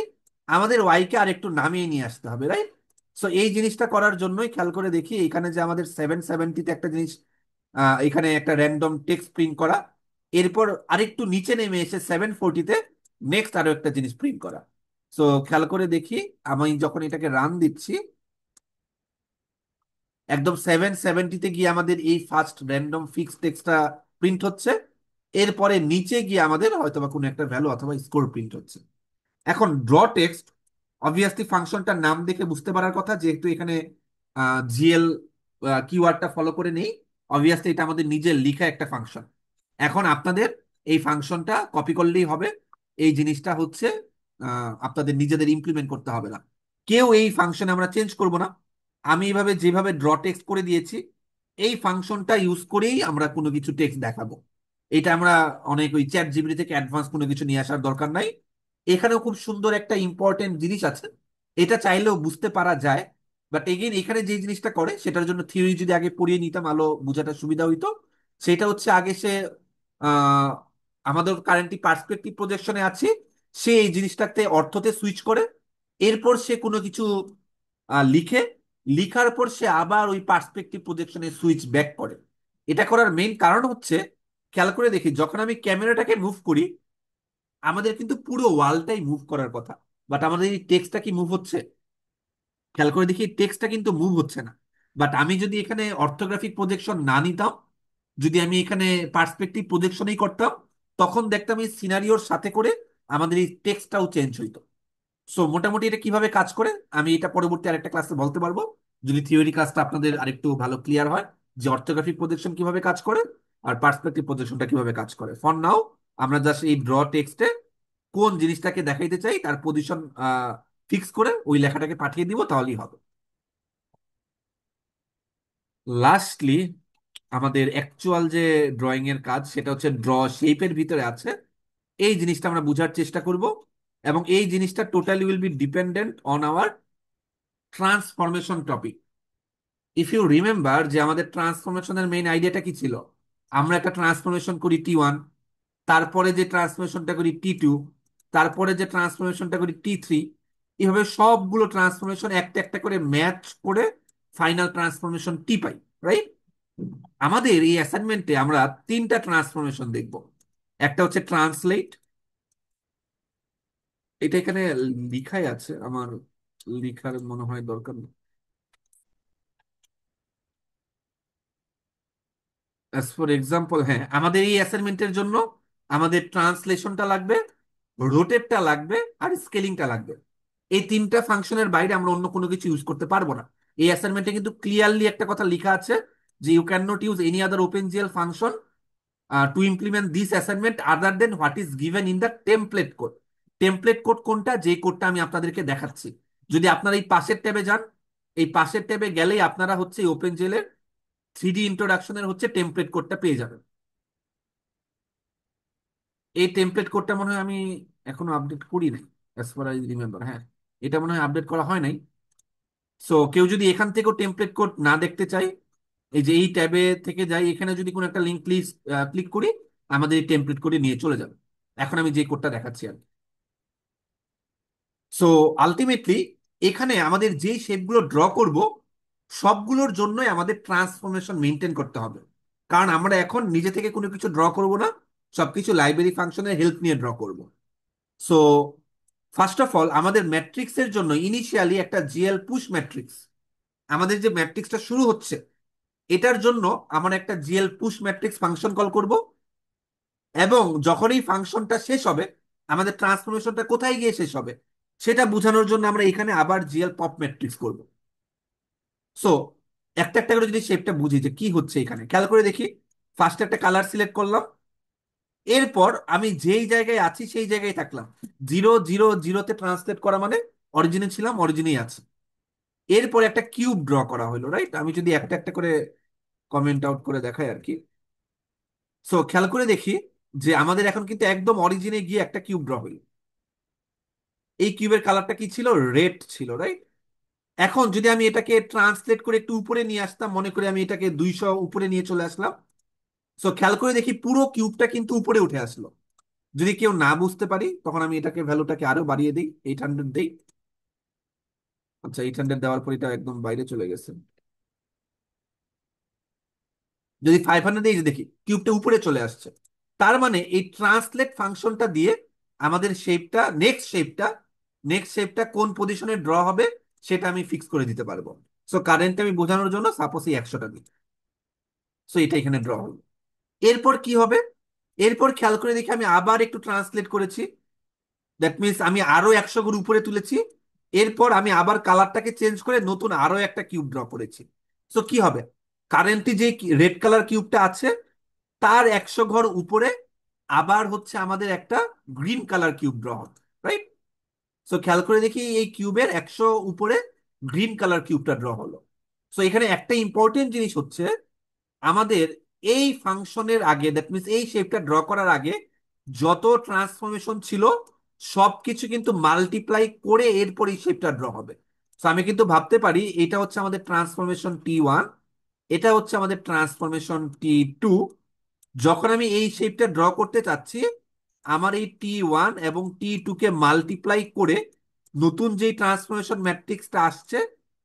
আমাদের ওয়াইকে আর একটু নামিয়ে নিয়ে আসতে হবে, রাইট? সো এই জিনিসটা করার জন্যই খেয়াল করে দেখি, এখানে যে আমাদের 770-তে একটা জিনিস, এখানে একটা র্যান্ডম টেক্সট প্রিন্ট করা, এরপর আরেকটু নিচে নেমে এসে 740-তে নেক্সট আরো একটা জিনিস প্রিন্ট করা। সো খেয়াল করে দেখি, আমি যখন এটাকে রান দিচ্ছি, একদম 770-তে গিয়ে আমাদের এই ফার্স্ট র্যান্ডম ফিক্স টেক্সটটা প্রিন্ট হচ্ছে, এরপরে নিচে গিয়ে আমাদের হয়তো বা কোনো একটা ভ্যালু অথবা স্কোর প্রিন্ট হচ্ছে। এখন ড্র টেক্সট, অবভিয়াসলি ফাংশনটার নাম দেখে বুঝতে পারার কথা, যেহেতু এখানে জিএল কিওয়ার্ডটা ফলো করে নেই, অবভিয়াসলি এটা আমাদের নিজের লিখা একটা ফাংশন। এখন আপনাদের এই ফাংশনটা কপি করলেই হবে, এই জিনিসটা হচ্ছে আপনাদের নিজেদের ইমপ্লিমেন্ট করতে হবে না। কেউ এই ফাংশনে আমরা চেঞ্জ করব না। আমি এইভাবে যেভাবে ড্র টেক্সট করে দিয়েছি, এই ফাংশনটা ইউজ করেই আমরা কোনো কিছু টেক্সট দেখাবো। এটা আমরা অনেক ওই চ্যাট জিপিটি থেকে অ্যাডভান্স কোনো কিছু নিয়ে আসার দরকার নাই। এখানেও খুব সুন্দর একটা ইম্পর্টেন্ট জিনিস আছে, এটা চাইলেও বুঝতে পারা যায়। বাট এগেইন এখানে যে জিনিসটা করে সেটার জন্য থিওরি যদি আগে পড়িয়ে নিতাম আলো বোঝাটা সুবিধা হইতো। সেটা হচ্ছে, আগে সে আহ, আমাদের কারেন্টলি পার্সপেক্টিভ প্রজেকশনে আছে, সে এই জিনিসটাতে অর্থতে সুইচ করে, এরপর সে কোনো কিছু লিখে, লিখার পর সে আবার ওই পার্সপেক্টিভ প্রজেকশনে সুইচ ব্যাক করে। এটা করার মেইন কারণ হচ্ছে, খেয়াল করে দেখি যখন আমি ক্যামেরাটাকে মুভ করি, আমাদের কিন্তু পুরো ওয়ালটাই মুভ করার কথা, বাট আমাদের এই টেক্সটটা কি মুভ হচ্ছে? খেয়াল করে দেখি টেক্সটটা কিন্তু মুভ হচ্ছে না। বাট আমি যদি এখানে অর্থোগ্রাফিক প্রজেকশন না নিতাম, যদি আমি এখানে পার্সপেক্টিভ প্রজেকশনই করতাম, তখন দেখতাম এই সিনারিওর সাথে করে আমাদের এই টেক্সটটাও চেঞ্জ হইতো। সো মোটামুটি এটা কিভাবে কাজ করে আমি এটা পরবর্তী আরেকটা ক্লাসে বলতে পারবো, যদি থিওরি ক্লাসটা আপনাদের আরেকটু ভালো ক্লিয়ার হয় যে অর্থোগ্রাফিক প্রজেকশন কিভাবে কাজ করে আর পার্সপেক্টিভ প্রজেকশনটা কিভাবে কাজ করে। ফর নাও আমরা জাস্ট এই ড্র টেক্সটে কোন জিনিসটাকে দেখাইতে চাই তার পজিশন ফিক্স করে ওই লেখাটাকে পাঠিয়ে দিব, তাহলেই হবে। লাস্টলি আমাদের অ্যাকচুয়াল যে ড্রয়িং এর কাজ সেটা হচ্ছে ড্র শেপের ভিতরে আছে, এই জিনিসটা আমরা বোঝার চেষ্টা করব। এবং এই জিনিসটা totally will be dependent on our transformation topic. If you remember যে আমাদের ট্রান্সফরমেশনের মেইন আইডিয়াটা কি ছিল, আমরা একটা ট্রান্সফরমেশন করি T1, তারপরে যে ট্রান্সফরমেশনটা করি T2, তারপরে যে ট্রান্সফরমেশনটা করি T3, এভাবে সবগুলো ট্রান্সফরমেশন একটা একটা করে ম্যাচ করে ফাইনাল ট্রান্সফরমেশন টি পাই, রাইট? আমাদের এই অ্যাসাইনমেন্টে আমরা তিনটা ট্রান্সফরমেশন দেখব। একটা হচ্ছে ট্রান্সলেট, এটা এখানে লিখাই আছে, আমার লিখার মনে হয় দরকার নেই। অ্যাজ ফর এক্সাম্পল, হ্যাঁ, আমাদের এই অ্যাসাইনমেন্টের জন্য আমাদের ট্রান্সলেশনটা লাগবে, রোটেটটা লাগবে, আর স্কেলিংটা লাগবে। এই তিনটা ফাংশনের বাইরে আমরা অন্য কোনো কিছু ইউজ করতে পারবো না। এই অ্যাসাইনমেন্টে কিন্তু ক্লিয়ারলি একটা কথা লেখা আছে যে you can not use any other open GL function to implement this assignment other than what is given in the template code. Template code কোনটা, যে কোডটা আমি আপনাদেরকে দেখাচ্ছি। যদি আপনারা এই পাশের ট্যাবে যান, এই পাশের ট্যাবে গেলেই আপনারা হচ্ছে ওপেন জিএল এর 3D ইন্ট্রোডাকশনের হচ্ছে টেমপ্লেট কোডটা পেয়ে যাবেন। এই টেমপ্লেট কোডটা মনে হয় আমি এখনো আপডেট করি নাই, অ্যাজ ফার আই রিমেম্বার। হ্যাঁ, এটা মনে হয় আপডেট করা হয় নাই। সো কেউ যদি এখান থেকেও টেমপ্লেট কোড না দেখতে চাই, এই যে এই ট্যাবে থেকে যাই, এখানে যদি কোনো একটা লিঙ্ক প্লিজ ক্লিক করি, আমাদের এই টেমপ্লেট কোডে নিয়ে চলে যাবে। এখন আমি যে কোডটা দেখাচ্ছি আর। সো আলটিমেটলি এখানে আমাদের যে শেপগুলো ড্র করব সবগুলোর জন্যই আমাদের ট্রান্সফরমেশন মেনটেন করতে হবে, কারণ আমরা এখন নিজে থেকে কোনো কিছু ড্র করব না, সবকিছু লাইব্রেরি ফাংশনের হেল্প নিয়ে ড্র করব। সো ফার্স্ট অফ অল আমাদের ম্যাট্রিক্সের জন্য ইনিশিয়ালি একটা জিএল পুশ ম্যাট্রিক্স, আমাদের যে ম্যাট্রিক্সটা শুরু হচ্ছে এটার জন্য আমরা একটা GL push matrix function call করব। এবং যখন এই ফাংশনটা শেষ হবে, আমাদের ট্রান্সফরমেশনটা কোথায় গিয়ে শেষ হবে সেটা বোঝানোর জন্য আমরা এখানে আবার জিএল পপ ম্যাট্রিক্স করব। সো একটা একটা করে যদি শেপটা বুঝি যে কি হচ্ছে এখানে, খেয়াল করে দেখি। ফার্স্ট একটা কালার সিলেক্ট করলাম, এরপর আমি যেই জায়গায় আছি সেই জায়গায় থাকলাম। 0 0 0-তে ট্রান্সলেট করা মানে অরিজিনে ছিলাম, অরিজিনেই আছে। এরপর একটা কিউব ড্র করা হলো, রাইট? আমি যদি একটা একটা করে কমেন্ট আউট করে দেখাই আর কি। সো খেয়াল করে দেখি যে আমাদের এখন কিন্তু একদম অরিজিনে গিয়ে একটা কিউব ড্র হলো। এই কিউবের কালারটা কি ছিল? রেড ছিল, রাইট? এখন যদি আমি এটাকে ট্রান্সলেট করে একটু উপরে নিয়ে আসতাম, মনে করি আমি এটাকে 200 উপরে নিয়ে চলে আসলাম। সো খেয়াল করে দেখি পুরো কিউবটা কিন্তু উপরে উঠে আসলো। যদি কেউ না বুঝতে পারি তখন আমি এটাকে ভ্যালুটাকে আরো বাড়িয়ে দিই, 800 দিই। আচ্ছা, 800 দেওয়ার পর এটা একদম বাইরে চলে গেছে। যদি 500 দিই, এই যে দেখি কিউবটা উপরে চলে আসছে। তার মানে এই ট্রান্সলেট ফাংশনটা দিয়ে আমাদের শেপটা, নেক্সট শেপটা কোন পজিশনে ড্র হবে সেটা আমি ফিক্স করে দিতে পারবো। সো কারেন্ট আমি বোঝানোর জন্য সাপোজ এই 100টা দিই। সো এটা এখানে ড্র হলো। এরপর কি হবে? এরপর খেয়াল করে দেখি আমি আবার একটু ট্রান্সলেট করেছি, দ্যাট মিনস আমি আরো 100 ঘর উপরে তুলেছি। এরপর আমি আবার কালারটাকে চেঞ্জ করে নতুন আরো একটা কিউব ড্র করেছি। সো কি হবে? কারেন্টলি যে রেড কালার কিউবটা আছে তার 100 ঘর উপরে আবার হচ্ছে আমাদের একটা গ্রিন কালার কিউব ড্র হবে, রাইট? সো খেয়াল করে দেখি এই কিউবের 100 উপরে গ্রিন কালার কিউবটা ড্র হলো। সো এখানে একটা ইম্পর্টেন্ট জিনিস হচ্ছে আমাদের এই ফাংশনের আগে, দ্যাট মিনস এই শেপটা ড্র করার আগে যত ট্রান্সফরমেশন ছিল সবকিছু কিন্তু মাল্টিপ্লাই করে এরপর এই শেপটা ড্র হবে। তো আমি কিন্তু ভাবতে পারি এটা হচ্ছে আমাদের ট্রান্সফরমেশন T1, এটা হচ্ছে আমাদের ট্রান্সফরমেশন T2। যখন আমি এই শেপটা ড্র করতে চাচ্ছি, আমার এই T1 এবং T2 কে মাল্টিপ্লাই করে নতুন যেই ট্রান্সফরমেশন ম্যাট্রিক্সটা আসছে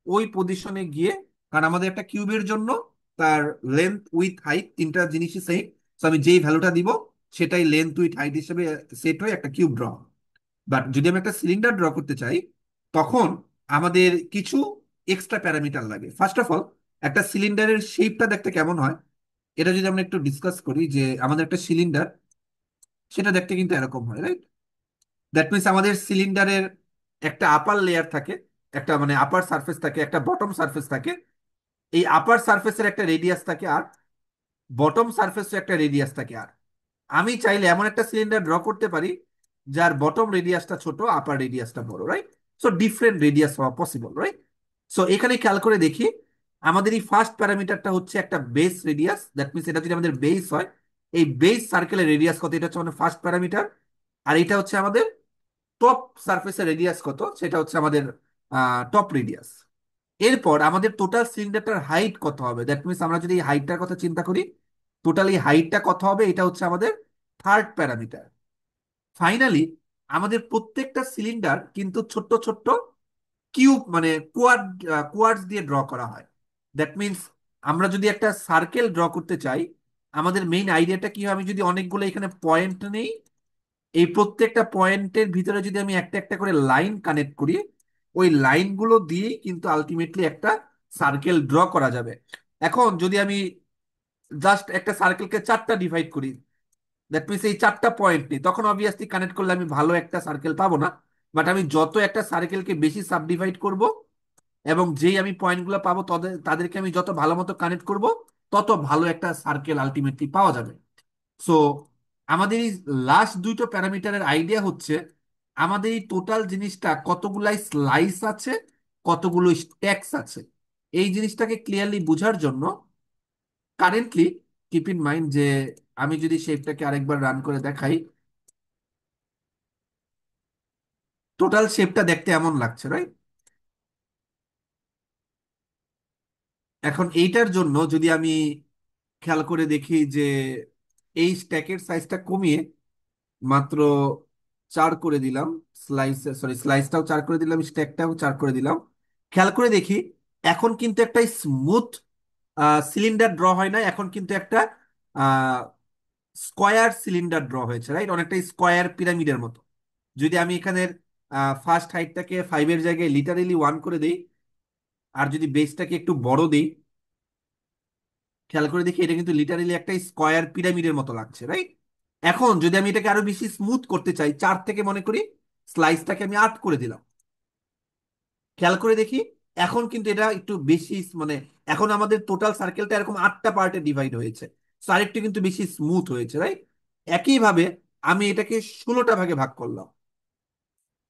ওই পজিশনে গিয়ে, কারণ আমাদের একটা কিউবের জন্য তার লেন্থ উইথ হাইট তিনটা জিনিসই সেম। তো আমি যেই ভ্যালুটা দিব সেটাই লেন্থ উইথ হাইট হিসেবে সেট হয়ে একটা কিউব ড্র। বাট যদি আমি একটা সিলিন্ডার ড্র করতে চাই তখন আমাদের কিছু এক্সট্রা প্যারামিটার লাগে। ফার্স্ট অফ অল, একটা সিলিন্ডারের শেপটা দেখতে কেমন হয়? এটা যদি আমরা একটু ডিসকাস করি যে আমাদের একটা সিলিন্ডার, সেটা দেখতে কিন্তু এরকম হয়, রাইট? দ্যাট মিনস আমাদের সিলিন্ডারের একটা আপার লেয়ার থাকে, একটা মানে আপার সারফেস থাকে, একটা বটম সারফেস থাকে। এই আপার সারফেসের একটা রেডিয়াস থাকে, আর বটম সারফেসের একটা রেডিয়াস থাকে। আর আমি চাইলে এমন একটা সিলিন্ডার ড্র করতে পারি যার বটম রেডিয়াসটা ছোট, আপার রেডিয়াসটা বড়, রাইট? সো ডিফারেন্ট রেডিয়াস হওয়া পসিবল, রাইট? সো এখানে খেয়াল করে দেখি, আমাদের এই ফার্স্ট প্যারামিটারটা হচ্ছে একটা বেস রেডিয়াস। দ্যাট মিনস এটা যদি আমাদের বেস হয়, এই বেস সার্কেলের রেডিয়াস কত, এটা হচ্ছে আমাদের ফার্স্ট প্যারামিটার। আর এটা হচ্ছে আমাদের টপ সারফেসের রেডিয়াস কত, সেটা হচ্ছে আমাদের টপ রেডিয়াস। এরপর আমাদের টোটাল সিলিন্ডারটার হাইট কত হবে, দ্যাট মিনস আমরা যদি এই হাইটটার কথা চিন্তা করি, টোটাল এই হাইটটা কত হবে, এটা হচ্ছে আমাদের থার্ড প্যারামিটার। ফাইনালি আমাদের প্রত্যেকটা সিলিন্ডার কিন্তু ছোট্ট ছোট্ট কিউব মানে কোয়ার্ডস দিয়ে ড্র করা হয়। দ্যাট মিনস আমরা যদি একটা সার্কেল ড্র করতে চাই, আমাদের মেইন আইডিয়াটা কি হয়, আমি যদি অনেকগুলো এখানে পয়েন্ট নেই, এই প্রত্যেকটা পয়েন্টের ভিতরে যদি আমি একটা একটা করে লাইন কানেক্ট করি, ওই লাইনগুলো দিয়ে কিন্তু আলটিমেটলি একটা সার্কেল ড্র করা যাবে। এখন যদি আমি জাস্ট একটা সার্কেলকে চারটা ডিভাইড করি, দ্যাট মিনস এই চারটা পয়েন্ট নেই, তখন অবভিয়াসলি কানেক্ট করলে আমি ভালো একটা সার্কেল পাবো না। বাট আমি যত একটা সার্কেলকে বেশি সাব ডিভাইড করব, এবং যেই আমি পয়েন্টগুলো পাবো তাদেরকে আমি যত ভালো মতো কানেক্ট করব, তত ভালো একটা সার্কেল আলটিমেটলি পাওয়া যাবে। সো আমাদের এই লাস্ট দুটো প্যারামিটারের আইডিয়া হচ্ছে আমাদের এই টোটাল জিনিসটা কতগুলাই স্লাইস আছে, কতগুলো স্ট্যাকস আছে। এই জিনিসটাকে ক্লিয়ারলি বোঝার জন্য কারেন্টলি কিপ ইন মাইন্ড যে আমি যদি শেপটাকে আরেকবার রান করে দেখাই, টোটাল শেপটা দেখতে এমন লাগছে, রাইট? এখন এইটার জন্য যদি আমি খেয়াল করে দেখি যে এই স্ট্যাকের সাইজটা কমিয়ে মাত্র 4 করে দিলাম, স্লাইসটাও 4 করে দিলাম, স্ট্যাকটাও 4 করে দিলাম, খেয়াল করে দেখি এখন কিন্তু একটা স্মুথ সিলিন্ডার ড্র হয় না, এখন কিন্তু একটা স্কোয়ার সিলিন্ডার ড্র হয়েছে, রাইট? অনেকটা স্কোয়ার পিরামিডের মতো। যদি আমি এখানের ফার্স্ট হাইটটাকে 5-এর জায়গায় লিটারেলি 1 করে দিই, আর যদি বেসটাকে একটু বড় দিই, খেয়াল করে দেখি এটা কিন্তু লিটারেলি একটা স্কোয়ার পিরামিডের মতো লাগছে, রাইট? এখন যদি আমি এটাকে আরো বেশি স্মুথ করতে চাই, 4 থেকে মনে করি স্লাইসটাকে আমি 8 করে দিলাম, খেয়াল করে দেখি এখন কিন্তু এটা একটু বেশি মানে এখন আমাদের টোটাল সার্কেলটা এরকম 8টা পার্টে ডিভাইড হয়েছে। So আরেকটু কিন্তু বেশি স্মুথ হয়েছে, রাইট? একইভাবে আমি এটাকে 16টা ভাগে ভাগ করলাম,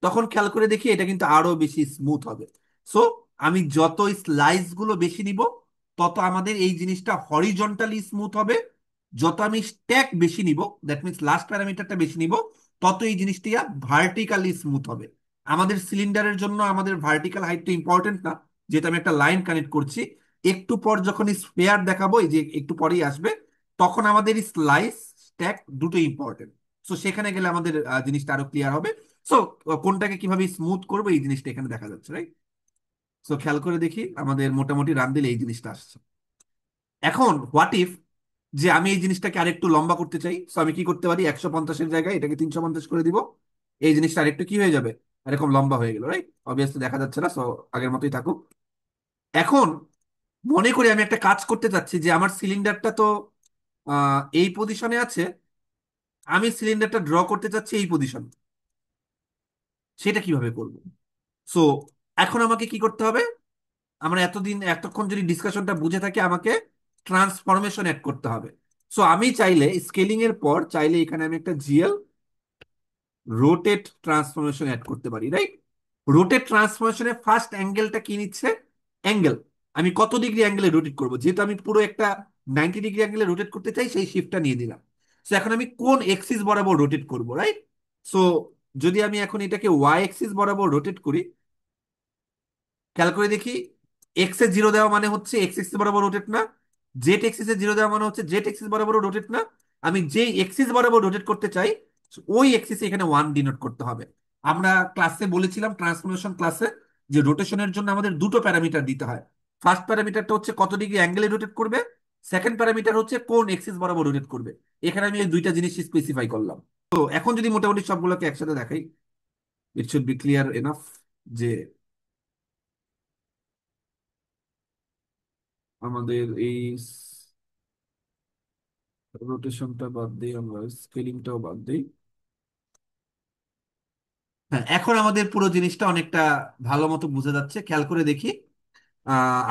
তখন খেয়াল করে দেখি এটা কিন্তু আরো বেশি স্মুথ হবে। সো আমি যত স্লাইস গুলো বেশি নিব, তত আমাদের এই জিনিসটা হরিজন্টালি স্মুথ হবে। যত আমি স্ট্যাক বেশি নিব, দ্যাট মিনস লাস্ট প্যারামিটারটা বেশি নিব, তত এই জিনিসটা ভার্টিক্যালি স্মুথ হবে। আমাদের সিলিন্ডারের জন্য আমাদের ভার্টিক্যাল হাইট তো ইম্পর্টেন্ট না, যেহেতু আমি একটা লাইন কানেক্ট করছি। একটু পর যখন স্পেয়ার দেখাবো, এই যে একটু পরেই আসবে, তখন আমাদের স্লাইস স্ট্যাক দুটো ইম্পর্টেন্ট। সো সেখানে গেলে আমাদের জিনিসটা আরো ক্লিয়ার হবে। সো কোনটাকে কিভাবে স্মুথ করবো এই জিনিসটা এখানে দেখা যাচ্ছে, রাইট? সো খেয়াল করে দেখি আমাদের মোটামুটি রান দিলে এই জিনিসটা আসছে। এখন হোয়াট ইফ যে আমি এই জিনিসটাকে আরেকটু লম্বা করতে চাই, সো আমি কি করতে পারি, 150-এর জায়গায় এটাকে 350 করে দিব, এই জিনিসটা আরেকটু কি হয়ে যাবে, এরকম লম্বা হয়ে গেল, রাইট? অবভিয়াসলি দেখা যাচ্ছে না, সো আগের মতোই থাকুক। এখন মনে করি আমি একটা কাজ করতে চাচ্ছি যে আমার সিলিন্ডারটা তো এই পজিশনে আছে, আমি সিলিন্ডারটা ড্র করতে চাচ্ছি এই পজিশন, সেটা কিভাবে করব? সো এখন আমাকে কি করতে হবে, আমরা এতক্ষণ যদি ডিসকাশনটা বুঝে থাকি, আমাকে ট্রান্সফরমেশন অ্যাড করতে হবে। সো আমি চাইলে স্কেলিং এর পর চাইলে এখানে আমি একটা জিএল রোটেট ট্রান্সফরমেশন অ্যাড করতে পারি, রাইট? রোটেট ট্রান্সফরমেশনের ফার্স্ট অ্যাঙ্গেলটা কি নিচ্ছে, অ্যাঙ্গেল আমি কত ডিগ্রি অ্যাঙ্গেলে রোটেট করবো, যেহেতু আমি পুরো একটা 90 ডিগ্রি অ্যাঙ্গেলে রোটেট করতে চাই, সেই শিফটটা নিয়ে দিলাম। সো এখন আমি কোন এক্সিস বরাবর রোটেট করবো, রাইট? সো যদি আমি এখন এটাকে ওয়াই এক্সিস বরাবর রোটেট করি, খেয়াল করে দেখি এক্স এ জিরো দেওয়া মানে হচ্ছে এক্স এক্সিস বরাবর রোটেট না, জেড এক্সিস এ জিরো দেওয়া মানে হচ্ছে জেড এক্সিস বরাবর রোটেট না। আমি যেই এক্সিস বরাবর রোটেট করতে চাই, ওই এক্সিস এখানে 1 ডিনোট করতে হবে। আমরা ক্লাসে বলেছিলাম, ট্রান্সফরমেশন ক্লাসে, যে রোটেশনের জন্য আমাদের দুটো প্যারামিটার দিতে হয়। ফার্স্ট প্যারামিটারটা হচ্ছে কত ডিগ্রি অ্যাঙ্গেলে রোটেট করবে, সেকেন্ড প্যারামিটার হচ্ছে কোন এক্সিস বরাবর রোটেট করবে। এখানে আমি এই দুইটা জিনিস স্পেসিফাই করলাম। তো এখন যদি মোটামুটি সবগুলোকে একসাথে দেখাই, it should be clear enough যে আমাদের এই রোটেশনটা বাদ দিই, আমরা স্কেলিংটাও বাদ দিই। হ্যাঁ, এখন আমাদের পুরো জিনিসটা অনেকটা ভালো মতো বোঝা যাচ্ছে, খেয়াল করে দেখি।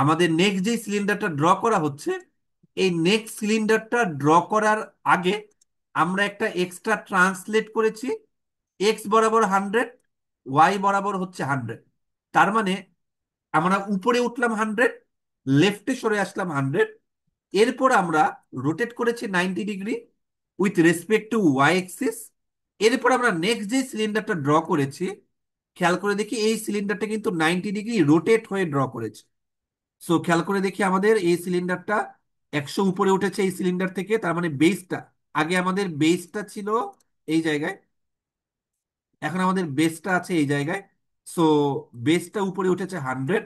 আমাদের নেক্সট যে সিলিন্ডারটা ড্র করা হচ্ছে, এই নেক্সট সিলিন্ডারটা ড্র করার আগে আমরা একটা এক্সট্রা ট্রান্সলেট করেছি। এক্স বরাবর 100, ওয়াই বরাবর হচ্ছে 100। তার মানে আমরা উপরে উঠলাম 100, লেফটে সরে আসলাম 100। এরপর আমরা রোটেট করেছি 90 degree with respect to Y axis. এরপর আমরা নেক্সট যে সিলিন্ডারটা ড্র করেছি, খেয়াল করে দেখি এই সিলিন্ডারটা কিন্তু 90 ডিগ্রি রোটেট হয়ে ড্র করেছে। সো খেয়াল করে দেখি আমাদের এই সিলিন্ডারটা 100 উপরে উঠেছে এই সিলিন্ডার থেকে, তার মানে বেসটা, আগে আমাদের বেসটা ছিল এই জায়গায়, এখন আমাদের বেসটা আছে এই জায়গায়। সো বেসটা উপরে উঠেছে 100,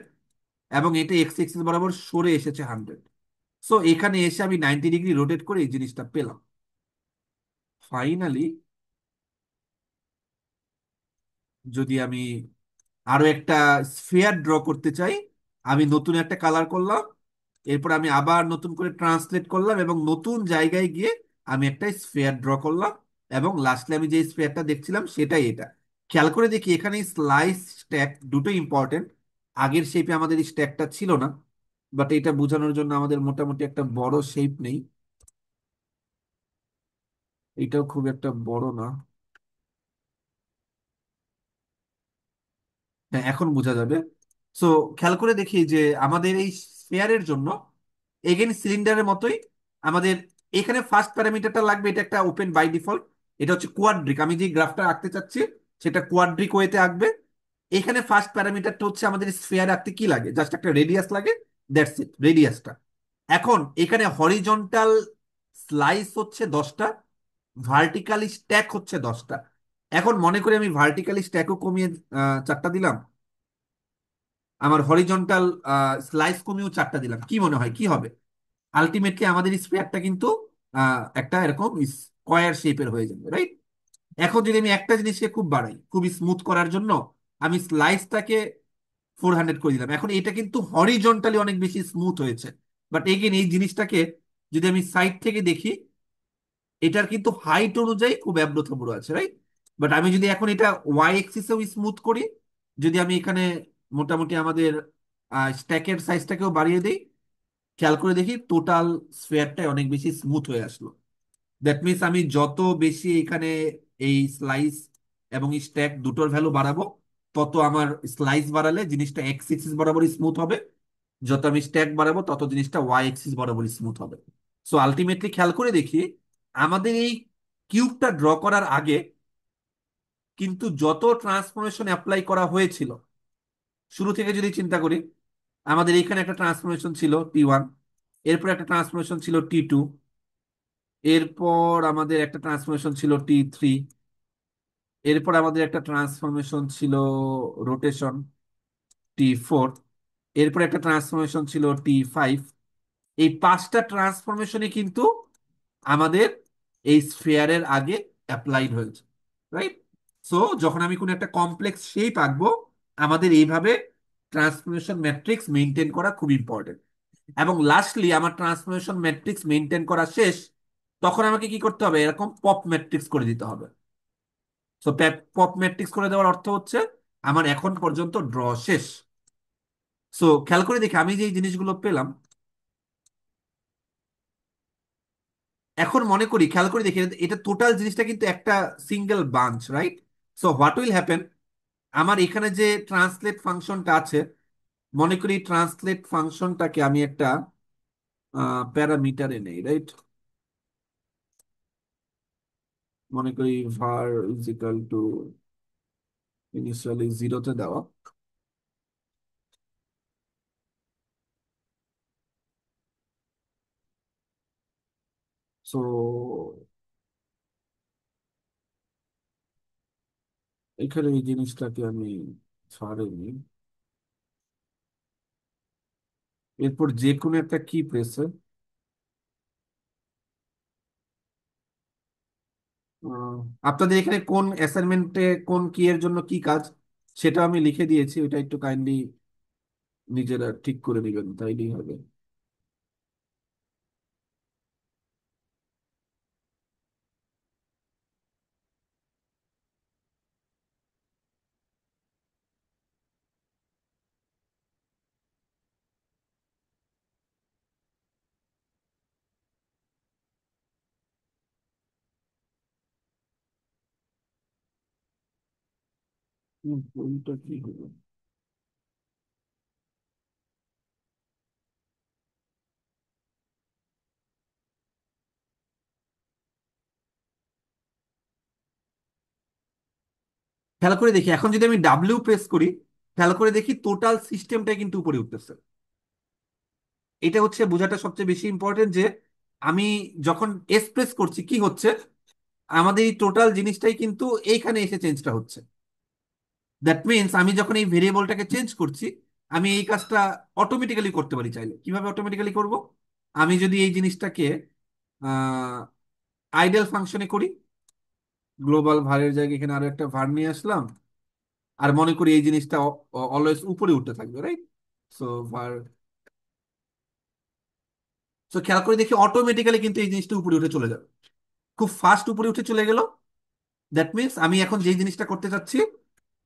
এবং এটা এক্স এক্সিস বরাবর সরে এসেছে 100। সো এখানে এসে আমি 90 ডিগ্রি রোটেট করে এই জিনিসটা পেলাম। ফাইনালি যদি আমি আরো একটা স্ফিয়ার ড্র করতে চাই, আমি নতুন একটা কালার করলাম, এরপর আমি আবার নতুন করে ট্রান্সলেট করলাম এবং নতুন জায়গায় গিয়ে আমি একটা স্ফিয়ার ড্র করলাম, এবং লাস্টে আমি যে স্ফিয়ারটা দেখছিলাম সেটাই এটা। খেয়াল করে দেখি এখানে স্লাইস স্ট্যাক দুটো ইম্পর্টেন্ট। আগের শেপে আমাদের এই স্ট্যাকটা ছিল না, বাট এটা বোঝানোর জন্য আমাদের মোটামুটি একটা বড় শেপ নেই, এটাও খুব একটা বড় না। হ্যাঁ, এখন বোঝা যাবে। সো খেয়াল করে দেখি যে আমাদের এই স্ফেয়ারের জন্য এগেন সিলিন্ডারের মতোই আমাদের এখানে ফার্স্ট প্যারামিটারটা লাগবে, এটা একটা ওপেন বাই ডিফল্ট, এটা হচ্ছে কোয়াড্রিক। আমি যে গ্রাফটা আঁকতে চাচ্ছি সেটা কোয়াড্রিক ওয়েতে আঁকবে। এখানে ফার্স্ট প্যারামিটারটা হচ্ছে আমাদের স্ফেয়ার আঁকতে কি লাগে, জাস্ট একটা রেডিয়াস লাগে, দ্যাটস ইট, রেডিয়াসটা। এখন এখানে হরিজন্টাল স্লাইস হচ্ছে 10টা, ভার্টিক্যালি স্ট্যাক হচ্ছে 10টা। এখন মনে করি আমি ভার্টিক্যালি স্ট্যাকও কমিয়ে 4টা দিলাম, আমার হরিজন্টাল স্লাইস কমিয়েও 4টা দিলাম, কি মনে হয় কি হবে? আলটিমেটলি আমাদের স্পেয়ারটা কিন্তু একটা এরকম স্কোয়ার শেপের হয়ে যাবে, রাইট? এখন যদি আমি একটা জিনিসকে খুব বাড়াই, খুব স্মুথ করার জন্য আমি স্লাইসটাকে 400 করে দিলাম, এখন এটা কিন্তু হরিজন্টালি অনেক বেশি স্মুথ হয়েছে। বাট এগেন এই জিনিসটাকে যদি আমি সাইড থেকে দেখি, এটার কিন্তু হাইট অনুযায়ী খুব অ্যাব্রো থ্যাব্রো আছে, রাইট? বাট আমি যদি এখন এটা ওয়াই এক্সিসেও স্মুথ করি, যদি আমি এখানে মোটামুটি আমাদের স্ট্যাকের সাইজটাকেও বাড়িয়ে দিই, খেয়াল করে দেখি টোটাল স্ফেয়ারটাই অনেক বেশি স্মুথ হয়ে আসলো। দ্যাট মিনস আমি যত বেশি এখানে এই স্লাইস এবং স্ট্যাক দুটোর ভ্যালু বাড়াবো, তত আমার স্লাইস বাড়ালে জিনিসটা এক্স এক্সিস বরাবর স্মুথ হবে, যত আমি স্ট্যাক বাড়াবো তত জিনিসটা ওয়াই এক্সিস বরাবর স্মুথ হবে। সো আলটিমেটলি খেয়াল করে দেখি আমাদের এই কিউবটা ড্র করার আগে কিন্তু যত ট্রান্সফরমেশন অ্যাপ্লাই করা হয়েছিল, শুরু থেকে যদি চিন্তা করি, আমাদের এখানে একটা ট্রান্সফরমেশন ছিল T1, এরপর একটা ট্রান্সফরমেশন ছিল T2, এরপর আমাদের একটা ট্রান্সফরমেশন ছিল T3, এরপর আমাদের একটা ট্রান্সফরমেশন ছিল রোটেশন T4, এরপর একটা ট্রান্সফরমেশন ছিল T5। এই 5টা ট্রান্সফরমেশনই কিন্তু আমাদের এই স্ফিয়ারের আগে অ্যাপ্লাইড হয়েছে, রাইট? সো যখন আমি কোনো একটা কমপ্লেক্স শেপ আঁকবো, আমাদের এইভাবে ট্রান্সফরমেশন ম্যাট্রিক্স মেনটেন করা খুব ইম্পর্টেন্ট। এবং লাস্টলি আমার ট্রান্সফরমেশন ম্যাট্রিক্স মেনটেন করা শেষ, তখন আমাকে কি করতে হবে, এরকম পপ ম্যাট্রিক্স করে দিতে হবে। সো পপ ম্যাট্রিক্স করে দেওয়ার অর্থ হচ্ছে আমার এখন পর্যন্ত ড্র শেষ। সো খেয়াল করে দেখি আমি যে এই জিনিসগুলো পেলাম, এখন মনে করি খেয়াল করে দেখি এটা টোটাল জিনিসটা কিন্তু একটা single bunch, right? So what will happen, আমার এখানে যে ট্রান্সলেট ফাংশনটা আছে, মনে করি ট্রান্সলেট ফাংশনটাকে আমি একটা প্যারামিটারে নেই, রাইট? মনে করি var is equal to initially 0-তে দেওয়া। সো এখানে এই জিনিসটাকে আমি ছাড়িনি, এরপর যে কোনো একটা কি প্রেসে আপনাদের এখানে কোন অ্যাসাইনমেন্টে কোন কি এর জন্য কি কাজ, সেটা আমি লিখে দিয়েছি, ওইটা একটু কাইন্ডলি নিজেরা ঠিক করে নেবেন, তাইলেই হবে। বইটা কি হলো? খেয়াল করে দেখি, এখন যদি আমি ডাব্লিউ প্রেস করি, খেয়াল করে দেখি টোটাল সিস্টেমটাই কিন্তু উপরে উঠতেছে। এটা হচ্ছে বোঝাটা সবচেয়ে বেশি ইম্পর্টেন্ট যে আমি যখন এস প্রেস করছি কি হচ্ছে, আমাদের এই টোটাল জিনিসটাই কিন্তু এইখানে এসে চেঞ্জটা হচ্ছে। দ্যাট মিনস আমি যখন এই ভেরিয়েবলটাকে চেঞ্জ করছি, আমি এই কাজটা অটোমেটিক্যালি করতে পারি চাইলে। কিভাবে অটোমেটিক্যালি করব? আমি যদি এই জিনিসটাকে আইডেল ফাংশনে করি, গ্লোবাল ভারের জায়গায় এখানে আরো একটা ভার নিয়ে আসলাম, আর মনে করি এই জিনিসটা অলওয়েজ উপরে উঠতে থাকবে, রাইট? সো ভার, সো খেয়াল করে দেখি অটোমেটিক্যালি কিন্তু এই জিনিসটা উপরে উঠে চলে যাবে, খুব ফাস্ট উপরে উঠে চলে গেল। দ্যাট মিনস আমি এখন যে জিনিসটা করতে চাচ্ছি,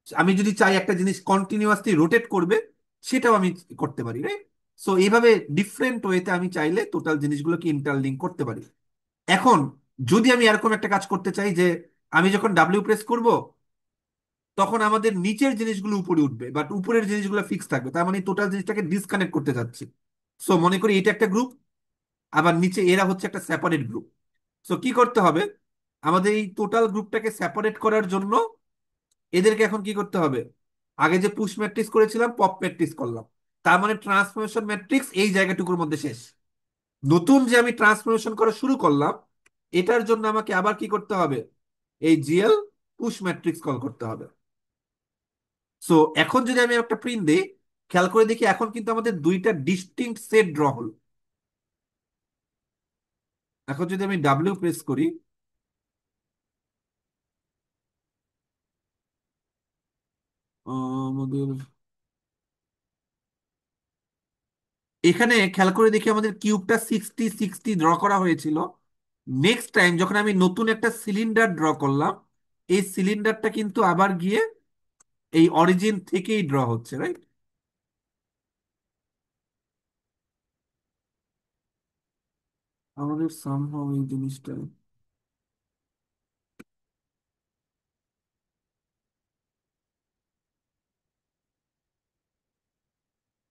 আমি যদি চাই একটা জিনিস কন্টিনিউয়াসলি রোটেট করবে, সেটাও আমি করতে পারি, রাইট? সো এইভাবে ডিফারেন্ট ওয়েতে আমি চাইলে টোটাল জিনিসগুলোকে ইন্টারলিঙ্ক করতে পারি। এখন যদি আমি এরকম একটা কাজ করতে চাই যে আমি যখন ডাব্লিউ প্রেস করব, তখন আমাদের নিচের জিনিসগুলো উপরে উঠবে বাট উপরের জিনিসগুলো ফিক্স থাকবে, তার মানে টোটাল জিনিসটাকে ডিসকানেক্ট করতে চাচ্ছি। সো মনে করি এটা একটা গ্রুপ, আবার নিচে এরা হচ্ছে একটা সেপারেট গ্রুপ। সো কি করতে হবে? আমাদের এই টোটাল গ্রুপটাকে সেপারেট করার জন্য এদেরকে এখন কি করতে হবে? আগে যে পুশ ম্যাট্রিক্স করেছিলাম, পপ ম্যাট্রিক্স করলাম। তার মানে ট্রান্সফরমেশন ম্যাট্রিক্স এই জায়গাটুকুর মধ্যে শেষ। নতুন যে আমি ট্রান্সফরমেশন করা শুরু করলাম, এটার জন্য আমাকে আবার কি করতে হবে? এই জিএল পুশ ম্যাট্রিক্স কল করতে হবে। সো এখন যদি আমি একটা প্রিন্ট দিই, খেয়াল করে দেখি এখন কিন্তু আমাদের দুইটা ডিস্টিংক্ট সেট ড্র হলো। এখন যদি আমি ডাব্লিউ প্রেস করি, আমাদের এখানে খেয়াল করে দেখি আমাদের কিউবটা 60 60 ড্র করা হয়েছিল। নেক্সট টাইম যখন আমি নতুন একটা সিলিন্ডার ড্র করলাম, এই সিলিন্ডারটা কিন্তু আবার গিয়ে এই অরিজিন থেকেই ড্র হচ্ছে, রাইট? আমাদের সামহাও এই জিনিসটা,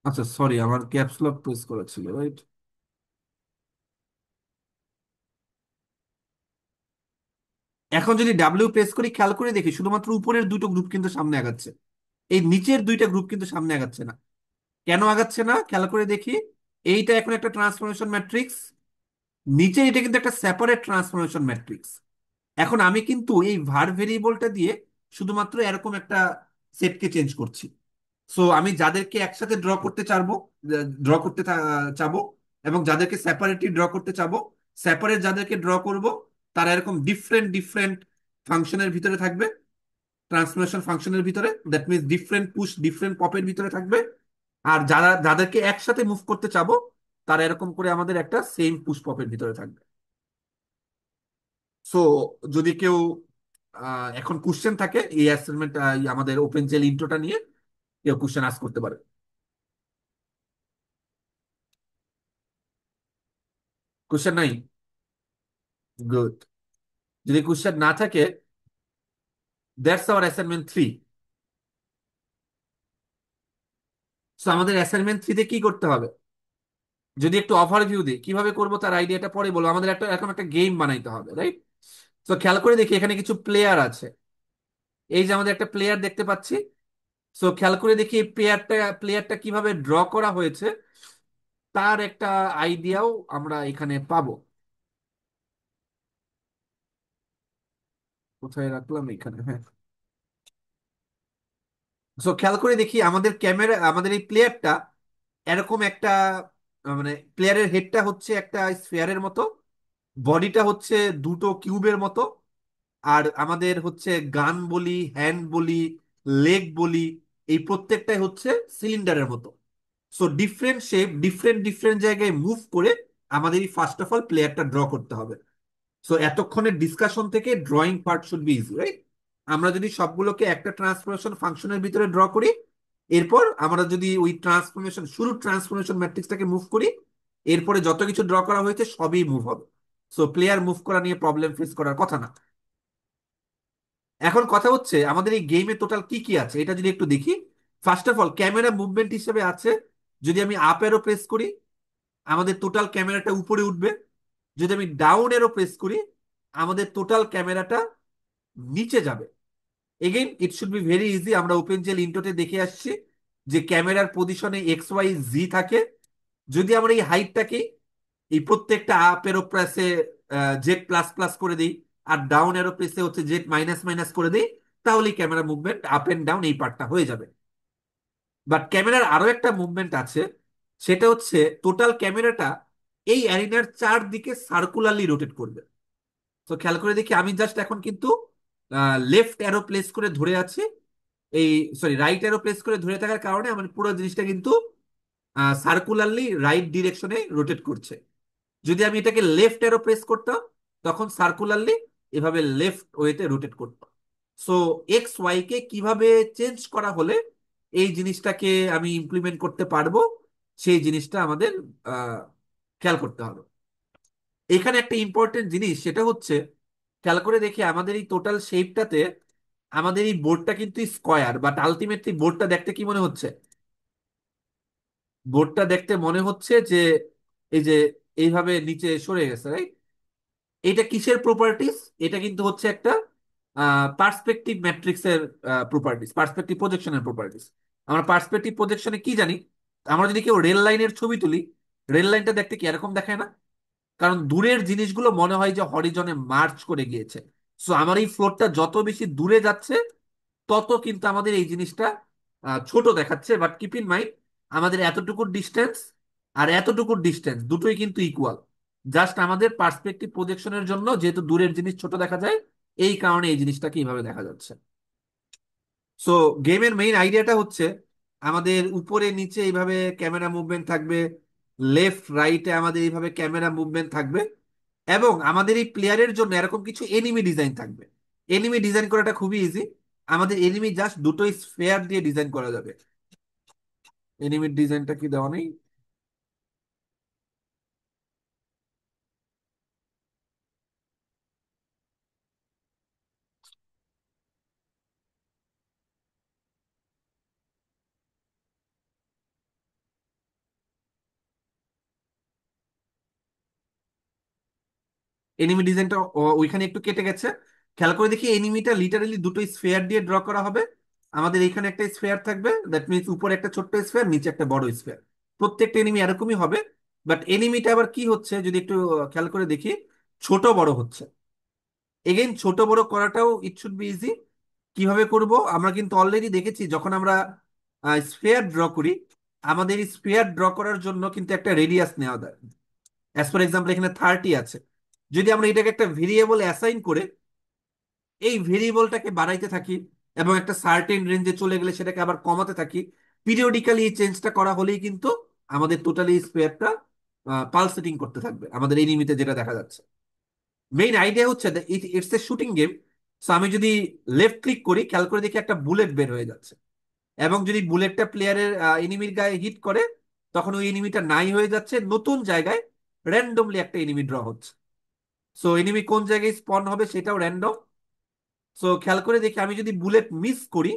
আচ্ছা সরি, আমার ক্যাপস লক প্রেস করা ছিল, রাইট? এখন যদি ডাব্লিউ প্রেস করি, খেয়াল করে দেখি শুধুমাত্র উপরের দুটো গ্রুপ কিন্তু সামনে আগাচ্ছে, এই নিচের দুইটা গ্রুপ কিন্তু সামনে আগাচ্ছে না। কেন আগাচ্ছে না খেয়াল করে দেখি। এইটা এখন একটা ট্রান্সফরমেশন ম্যাট্রিক্স, নিচে এটা কিন্তু একটা সেপারেট ট্রান্সফরমেশন ম্যাট্রিক্স। এখন আমি কিন্তু এই ভার ভেরিয়েবলটা দিয়ে শুধুমাত্র এরকম একটা সেটকে চেঞ্জ করছি। সো আমি যাদেরকে একসাথে ড্র করতে চাবো, ড্র করতে চাবো, এবং যাদেরকে সেপারেটলি ড্র করতে চাবো, সেপারেট যাদেরকে ড্র করব, তারা এরকম ডিফারেন্ট ডিফারেন্ট ফাংশনের ভিতরে থাকবে, ট্রান্সফরমেশন ফাংশনের ভিতরে। That means different push different পপের ভিতরে থাকবে। আর যাদেরকে একসাথে মুভ করতে চাবো, তারা এরকম করে আমাদের একটা সেম পুশ পপের ভিতরে থাকবে। সো যদি কেউ এখন কোশ্চেন থাকে এই অ্যাসাইনমেন্ট, আমাদের ওপেন জেল ইন্ট্রোটা নিয়ে কেউ কোশ্চেন আস্ক করতে পারে। কোশ্চেন নাই? গুড। যদি কোশ্চেন না থাকে, দ্যাটস আওয়ার অ্যাসাইনমেন্ট 3। সো আমাদের অ্যাসাইনমেন্ট 3তে কি করতে হবে? যদি একটু ওভারভিউ দিই কিভাবে করবো, তার আইডিয়াটা পরে বলবো। আমাদের একটা এখন একটা গেম বানাইতে হবে, রাইট? তো খেয়াল করে দেখি এখানে কিছু প্লেয়ার আছে। এই যে আমাদের একটা প্লেয়ার দেখতে পাচ্ছি। সো খেয়াল করে দেখি এই প্লেয়ারটা কিভাবে ড্র করা হয়েছে, তার একটা আইডিয়াও আমরা এখানে পাবো। কোথায় রাখলাম? এখানে, হ্যাঁ। সো খেয়াল করে দেখি আমাদের ক্যামেরা, আমাদের এই প্লেয়ারটা এরকম একটা, মানে প্লেয়ারের হেডটা হচ্ছে একটা স্ফিয়ারের মতো, বডিটা হচ্ছে দুটো কিউবের মতো, আর আমাদের হচ্ছে গান বলি, হ্যান্ড বলি, লেগ বলি, এই প্রত্যেকটাই হচ্ছে সিলিন্ডারের মতো। So different shape different different জায়গায় মুভ করে আমাদের এই ফার্স্ট অফ অল প্লেয়ারটা ড্র করতে হবে। সো এতক্ষণের ডিসকাশন থেকে drawing part should be easy, right? আমরা যদি সবগুলোকে একটা ট্রান্সফরমেশন ফাংশনের ভিতরে ড্র করি, এরপর আমরা যদি ওই ট্রান্সফরমেশন শুরু ট্রান্সফরমেশন ম্যাট্রিক্সটাকে মুভ করি, এরপরে যত কিছু ড্র করা হয়েছে সবই মুভ হবে। সো প্লেয়ার মুভ করা নিয়ে প্রবলেম ফেস করার কথা না। এখন কথা হচ্ছে আমাদের এই গেমে টোটাল কি কি আছে এটা যদি একটু দেখি। First of all camera movement হিসেবে আছে, যদি আমি আপ অ্যারো প্রেস করি আমাদের টোটাল ক্যামেরাটা উপরে উঠবে, যদি আমি ডাউন অ্যারো প্রেস করি আমাদের টোটাল ক্যামেরাটা নিচে যাবে। Again it should be very easy, আমরা ওপেন জেল ইন্টোতে দেখে আসছি যে ক্যামেরার পজিশনে এক্স ওয়াই জি থাকে। যদি আমরা এই হাইটটাকে এই প্রত্যেকটা আপ এরো প্রেসে জেড প্লাস প্লাস করে দিই আর ডাউন এরো প্রেসে হচ্ছে জেড মাইনাস মাইনাস করে দিই, তাহলেই camera movement up and down এই পার্টটা হয়ে যাবে। বাট ক্যামেরার আরো একটা মুভমেন্ট আছে, সেটা হচ্ছে টোটাল ক্যামেরাটা এই অ্যারিনার চারদিকে সার্কুলারলি রোটেট করবে। তো খেয়াল করে দেখি আমি জাস্ট এখন কিন্তু লেফট অ্যারো প্লেস করে ধরে আছি, এই সরি রাইট অ্যারো প্লেস করে ধরে থাকার কারণে আমার পুরো জিনিসটা কিন্তু সার্কুলারলি রাইট ডিরেকশনে রোটেট করছে। যদি আমি এটাকে লেফট অ্যারো প্রেস করতাম তখন সার্কুলারলি এভাবে লেফট ওয়েতে রোটেট করতাম। সো এক্স ওয়াই কে কিভাবে চেঞ্জ করা হলে এই জিনিসটাকে আমি ইমপ্লিমেন্ট করতে পারবো, সেই জিনিসটা আমাদের আহ, খেয়াল করতে হবে। এখানে একটা ইম্পর্টেন্ট জিনিস সেটা হচ্ছে খেয়াল করে দেখি আমাদের এই টোটাল শেপটাতে আমাদের এই বোর্ডটা কিন্তু স্কোয়ার, বাট আলটিমেটলি বোর্ডটা দেখতে কি মনে হচ্ছে? বোর্ডটা দেখতে মনে হচ্ছে যে এই যে এইভাবে নিচে সরে গেছে, রাইট? এটা কিসের প্রপার্টিস? এটা কিন্তু হচ্ছে একটা পার্সপেক্টিভ ম্যাট্রিক্সের প্রপার্টিস, পার্সপেক্টিভ প্রজেকশনের প্রপার্টিস। আমরা পার্সপেক্টিভ প্রজেকশনে কি জানি? আমরা যদি কেউ রেল লাইনের ছবি তুলি, রেল লাইনটা দেখতে কি এরকম দেখায় না? কারণ দূরের জিনিসগুলো মনে হয় যে হরিজনে মার্চ করে গিয়েছে। সো আমার এই ফ্লোরটা যত বেশি দূরে যাচ্ছে তত কিন্তু আমাদের এই জিনিসটা ছোট দেখাচ্ছে। বাট কিপ ইন মাইন্ড আমাদের এতটুকু ডিস্টেন্স আর এতটুকু ডিস্টেন্স দুটোই কিন্তু ইকুয়াল। জাস্ট আমাদের পার্সপেক্টিভ প্রজেকশনের জন্য যেহেতু দূরের জিনিস ছোট দেখা যায়, এই কারণে এই জিনিসটাকে এইভাবে দেখা যাচ্ছে। সো গেমের মেইন আইডিয়াটা হচ্ছে আমাদের উপরে নিচে এইভাবে ক্যামেরা মুভমেন্ট থাকবে, লেফট রাইটে আমাদের এইভাবে ক্যামেরা মুভমেন্ট থাকবে, এবং আমাদের এই প্লেয়ারের জন্য এরকম কিছু এনিমি ডিজাইন থাকবে। এনিমি ডিজাইন করাটা খুবই ইজি, আমাদের এনিমি জাস্ট দুটোই স্ফেয়ার দিয়ে ডিজাইন করা যাবে। এনিমির ডিজাইনটা কি দেওয়া নেই? এনিমি ডিজাইনটা ওইখানে একটু কেটে গেছে। খেয়াল করে দেখি এনিমিটা লিটারালি দুটো স্ফেয়ার দিয়ে ড্র করা হবে। আমাদের এখানে একটা স্ফেয়ার থাকবে, দ্যাট মিনস উপরে একটা ছোট্ট স্ফেয়ার নিচে একটা বড় স্ফেয়ার। প্রত্যেকটা এনিমি এরকমই হবে। বাট এনিমিটা আবার কি হচ্ছে যদি একটু খেয়াল করে দেখি, ছোট বড় হচ্ছে। এগেইন ছোট বড় করাটাও ইট শুড বি ইজি। কিভাবে করব? আমরা কিন্তু অলরেডি দেখেছি যখন আমরা স্ফেয়ার ড্র করি, আমাদের স্ফেয়ার ড্র করার জন্য কিন্তু একটা রেডিয়াস নেওয়া যায়। অ্যাজ ফর এক্সাম্পল এখানে 30 আছে। যদি আমরা এটাকে একটা ভেরিয়েবল অ্যাসাইন করে এই ভেরিয়েবলটাকে বাড়াইতে থাকি এবং একটা সার্টেন রেঞ্জে চলে গেলে সেটাকে আবার কমাতে থাকি, পিরিয়ডিক্যালি এই চেঞ্জটা করা হলেই কিন্তু আমাদের টোটালি স্পেয়ারটা পালসেটিং করতে থাকবে আমাদের এনিমিতে যেটা দেখা যাচ্ছে। মেইন আইডিয়া হচ্ছে it's a shooting game. So আমি যদি লেফট ক্লিক করি খেয়াল করে দেখি একটা বুলেট বের হয়ে যাচ্ছে, এবং যদি বুলেটটা প্লেয়ারের এনিমির গায়ে হিট করে তখন ওই এনিমিটা নাই হয়ে যাচ্ছে, নতুন জায়গায় র্যান্ডমলি একটা এনিমি ড্র হচ্ছে। সো এনিমি কোন জায়গায় স্পন হবে সেটাও র্যান্ডম। সো খেয়াল করে দেখি আমি যদি বুলেট মিস করি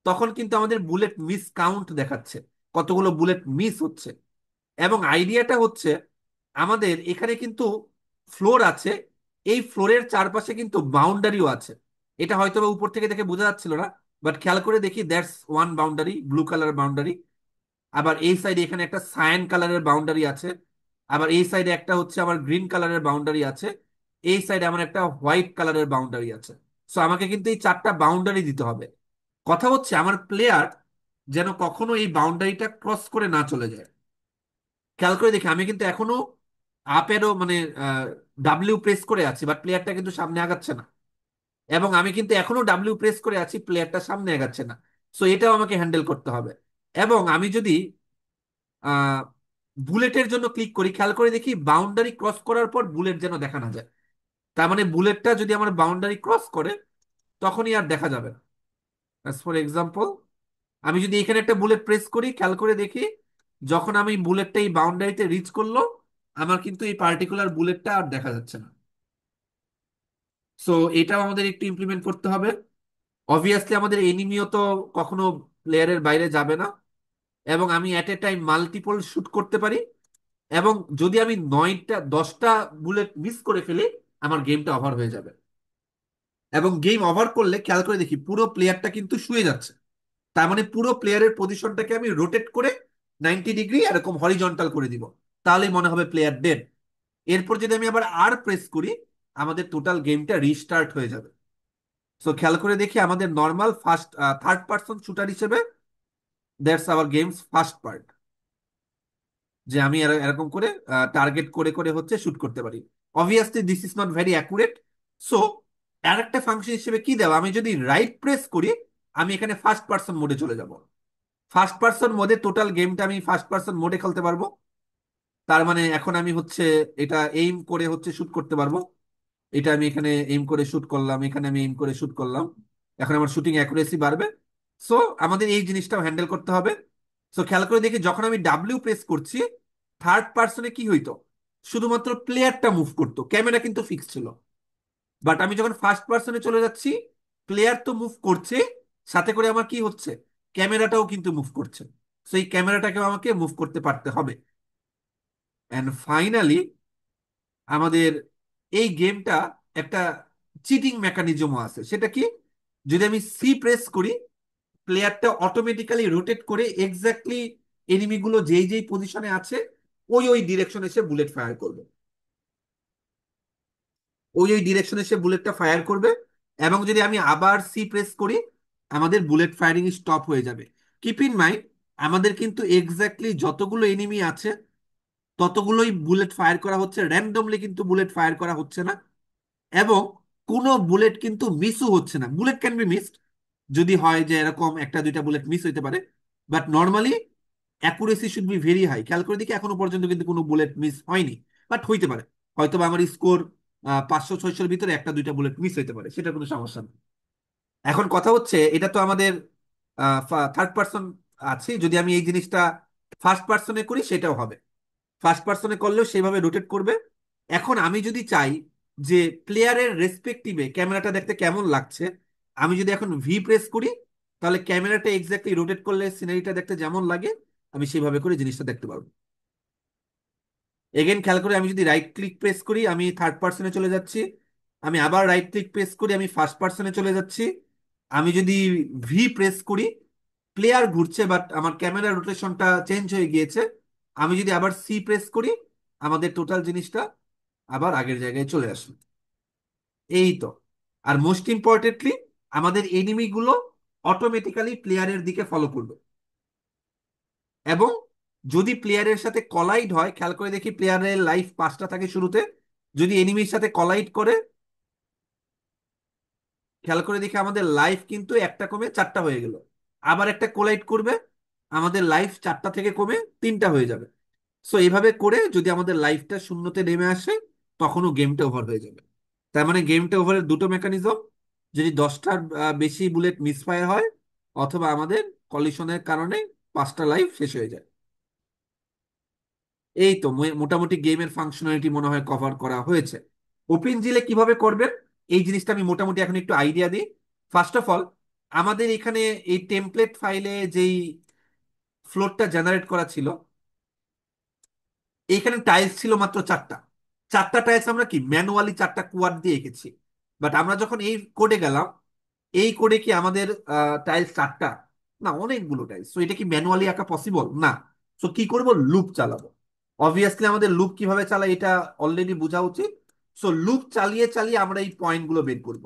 তখন কিন্তু আমাদের বুলেট মিস কাউন্ট দেখাচ্ছে, কতগুলো বুলেট মিস হচ্ছে। এবং আইডিয়াটা হচ্ছে আমাদের এখানে কিন্তু ফ্লোর আছে, এই ফ্লোরের চারপাশে কিন্তু বাউন্ডারিও আছে। এটা হয়তো বা উপর থেকে দেখে বোঝা যাচ্ছিল না, বাট খেয়াল করে দেখি that's one boundary, blue colour boundary. আবার এই সাইডে এখানে একটা সায়ান কালারের বাউন্ডারি আছে। আবার এই সাইডে একটা হচ্ছে আমার গ্রিন কালারের বাউন্ডারি আছে। এই সাইডে আমার একটা হোয়াইট কালারের বাউন্ডারি আছে। সো আমাকে কিন্তু এই চারটা বাউন্ডারি দিতে হবে। কথা হচ্ছে আমার প্লেয়ার যেন কখনো এই বাউন্ডারিটা ক্রস করে না চলে যায়। খেয়াল করে দেখি আমি কিন্তু এখনো আপেরও মানে ডাব্লিউ প্রেস করে আছি, বাট প্লেয়ারটা কিন্তু সামনে আগাচ্ছে না। এবং আমি কিন্তু এখনো ডাব্লিউ প্রেস করে আছি, প্লেয়ারটা সামনে আগাচ্ছে না। সো এটাও আমাকে হ্যান্ডেল করতে হবে। এবং আমি যদি বুলেটের জন্য ক্লিক করি খেয়াল করে দেখি বাউন্ডারি ক্রস করার পর বুলেট যেন দেখা না যায়। তার মানে বুলেটটা যদি আমার বাউন্ডারি ক্রস করে তখনই আর দেখা যাবে না। ফর এক্সাম্পল আমি যদি এখানে একটা বুলেট প্রেস করি খেয়াল করে দেখি যখন আমি বুলেটটা এই বাউন্ডারিতে রিচ করলো আমার কিন্তু এই পার্টিকুলার বুলেটটা আর দেখা যাচ্ছে না। সো এটাও আমাদের একটু ইমপ্লিমেন্ট করতে হবে। অবভিয়াসলি আমাদের এনিমিও তো কখনো প্লেয়ারের বাইরে যাবে না, এবং আমি at a time multiple shoot করতে পারি। এবং যদি আমি 9টা 10টা বুলেট মিস করে ফেলি, আমার গেমটা ওভার হয়ে যাবে। এবং গেম ওভার করলে খেয়াল করে দেখি পুরো প্লেয়ারটা কিন্তু শুয়ে যাচ্ছে। তার মানে পুরো প্লেয়ারের পজিশনটাকে আমি রোটেট করে 90 ডিগ্রি এরকম হরিজন্টাল করে দিব, তাহলেই মনে হবে প্লেয়ার ডেড। এরপর যদি আমি আবার আর প্রেস করি, আমাদের টোটাল গেমটা রিস্টার্ট হয়ে যাবে। সো খেয়াল করে দেখি আমাদের normal first third person shooter হিসেবে that's our games first part, যে আমি এরকম করে টার্গেট করে করে হচ্ছে শুট করতে পারি। Obviously this is not very accurate. So আর একটা ফাংশন হিসেবে কি দেবো, আমি যদি রাইট প্রেস করি, আমি এখানে ফার্স্ট পার্সন মোডে চলে যাব। ফার্স্ট পার্সন মোডে টোটাল গেমটা আমি ফার্স্ট পার্সন মোডে খেলতে পারবো। তার মানে এখন আমি হচ্ছে এটা এইম করে হচ্ছে শুট করতে পারবো। এটা আমি এখানে এইম করে শুট করলাম, এখানে আমি এইম করে শুট করলাম। এখন আমার শুটিং অ্যাকুরেসি বাড়বে। সো আমাদের এই জিনিসটাও হ্যান্ডেল করতে হবে। সো খেয়াল করে দেখি যখন আমি ডাব্লিউ প্রেস করছি, থার্ড পার্সনে কি হইতো, শুধুমাত্র প্লেয়ারটা মুভ করতো, ক্যামেরা কিন্তু ফিক্স ছিল। বাট আমি যখন ফার্স্ট পার্সনে চলে যাচ্ছি, প্লেয়ার তো মুভ করছে, সাথে করে আমার কি হচ্ছে, ক্যামেরাটাও কিন্তু মুভ করছে। সো এই ক্যামেরাটাকেও আমাকে মুভ করতে পারতে হবে। অ্যান্ড ফাইনালি আমাদের এই গেমটা একটা চিটিং মেকানিজমও আছে। সেটা কি, যদি আমি সি প্রেস করি, প্লেয়ারটা অটোমেটিক্যালি রোটেট করে এক্স্যাক্টলি এনিমিগুলো যেই যেই পজিশনে আছে ওই ওই ডিরেকশনে সে বুলেট ফায়ার করবে। ওই ওই ডিরেকশনে সে বুলেটটা ফায়ার করবে। এবং যদি আমি আবার সি প্রেস করি, আমাদের বুলেট ফায়ারিং স্টপ হয়ে যাবে। কিপ ইন মাইন্ড, আমাদের কিন্তু এক্স্যাক্টলি যতগুলো এনিমি আছে ততগুলোই বুলেট ফায়ার করা হচ্ছে, র্যান্ডমলি কিন্তু বুলেট ফায়ার করা হচ্ছে না। এবং কোনো বুলেট কিন্তু মিসও হচ্ছে না। বুলেট ক্যান বি মিসড, যদি হয় যে এরকম একটা দুইটা বুলেট মিস হইতে পারে, but normally accuracy should be very high. খেয়াল করে দেখি এখনো পর্যন্ত কিন্তু কোনো বুলেট মিস হয়নি। বাট হইতে পারে, হয়তো বা আমার স্কোর 500 600-র ভিতরে একটা দুইটা বুলেট মিস হইতে পারে, সেটা কোনো সমস্যা না। এখন কথা হচ্ছে, এটা তো আমাদের থার্ড পার্সন আছে, যদি আমি এই জিনিসটা ফার্স্ট পার্সনে করি সেটাও হবে। ফার্স্ট পার্সনে করলেও সেভাবে রোটেট করবে। এখন আমি যদি চাই যে প্লেয়ারের রেসপেক্টিভে ক্যামেরাটা দেখতে কেমন লাগছে, আমি যদি এখন ভি প্রেস করি, তাহলে ক্যামেরাটা এক্স্যাক্টলি রোটেট করলে সিনারিটা দেখতে যেমন লাগে, আমি সেভাবে করে জিনিসটা দেখতে পারবো। এগেন খেয়াল করে আমি যদি রাইট ক্লিক প্রেস করি, আমি থার্ড পার্সনে চলে যাচ্ছি। আমি আবার রাইট ক্লিক প্রেস করি, আমি ফার্স্ট পার্সনে চলে যাচ্ছি। আমি যদি ভি প্রেস করি, প্লেয়ার ঘুরছে বাট আমার ক্যামেরা রোটেশনটা চেঞ্জ হয়ে গিয়েছে। আমি যদি আবার সি প্রেস করি, আমাদের টোটাল জিনিসটা আবার আগের জায়গায় চলে আসবে। এই তো। আর মোস্ট ইম্পর্টেন্টলি, আমাদের এনিমিগুলো অটোমেটিক্যালি প্লেয়ারের দিকে ফলো করবে। এবং যদি প্লেয়ারের সাথে কলাইড হয়, খেয়াল করে দেখি প্লেয়ারের লাইফ 5টা থাকে শুরুতে, যদি এনিমির সাথে কলাইড করে, খেয়াল করে দেখি আমাদের লাইফ কিন্তু একটা কমে 4টা হয়ে গেল। আবার একটা কোলাইড করবে, আমাদের লাইফ 4টা থেকে কমে 3টা হয়ে যাবে। সো এইভাবে করে যদি আমাদের লাইফটা শূন্যতে নেমে আসে, তখনও গেমটা ওভার হয়ে যাবে। তার মানে গেমটা ওভারের দুটো মেকানিজম, যদি 10টার বেশি বুলেট মিসফায়ার হয়, অথবা আমাদের কলিশনের কারণে 5টা লাইফ শেষ হয়ে যায়। এই তো মোটামুটি গেমের ফাংশনালিটি মনে হয় কভার করা হয়েছে। ওপেন জিলে কিভাবে করবেন, এই জিনিসটা আমি মোটামুটি এখন একটু আইডিয়া দিই। ফার্স্ট অফ অল, আমাদের এখানে এই টেমপ্লেট ফাইলে যেই ফ্লোরটা জেনারেট করা ছিল, এইখানে টাইলস ছিল মাত্র 4টা। 4টা টাইলস আমরা কি ম্যানুয়ালি 4টা কুয়ার দিয়ে এঁকেছি। বাট আমরা যখন এই কোডে গেলাম, এই কোডে কি আমাদের টাইলস 4টা না, অনেকগুলো টাইলস। তো এটা কি ম্যানুয়ালি আঁকা পসিবল না। তো কি করব, লুপ চালাবো। অবভিয়াসলি আমাদের লুপ কিভাবে চালাই এটা অলরেডি বোঝা উচিত। সো লুপ চালিয়ে চালিয়ে আমরা এই পয়েন্টগুলো বের করব।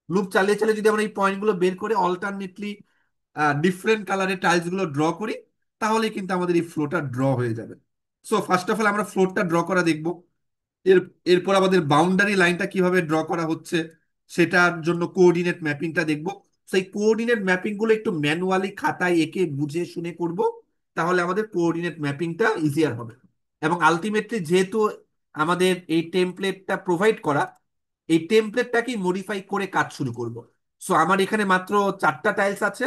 লুপ চালিয়ে চালিয়ে যদি আমরা এই পয়েন্টগুলো বের করে অল্টারনেটলি ডিফারেন্ট কালারের টাইলস গুলো ড্র করি, তাহলে কিন্তু আমাদের এই ফ্লোটা ড্র হয়ে যাবে। সো ফার্স্ট অফ অল আমরা ফ্লোরটা ড্র করা দেখব। এর এরপর আমাদের বাউন্ডারি লাইনটা কিভাবে ড্র করা হচ্ছে, সেটার জন্য কোঅর্ডিনেট ম্যাপিংটা দেখব। সেই কোঅর্ডিনেট ম্যাপিং গুলো একটু ম্যানুয়ালি খাতায় এঁকে বুঝে শুনে করব, তাহলে আমাদের কোঅর্ডিনেট ম্যাপিংটা ইজিয়ার হবে। এবং আলটিমেটলি যেহেতু আমাদের এই টেমপ্লেটটা প্রোভাইড করা, এই টেমপ্লেটটাকেই মডিফাই করে কাজ শুরু করব। সো আমার এখানে মাত্র 4টা টাইলস আছে।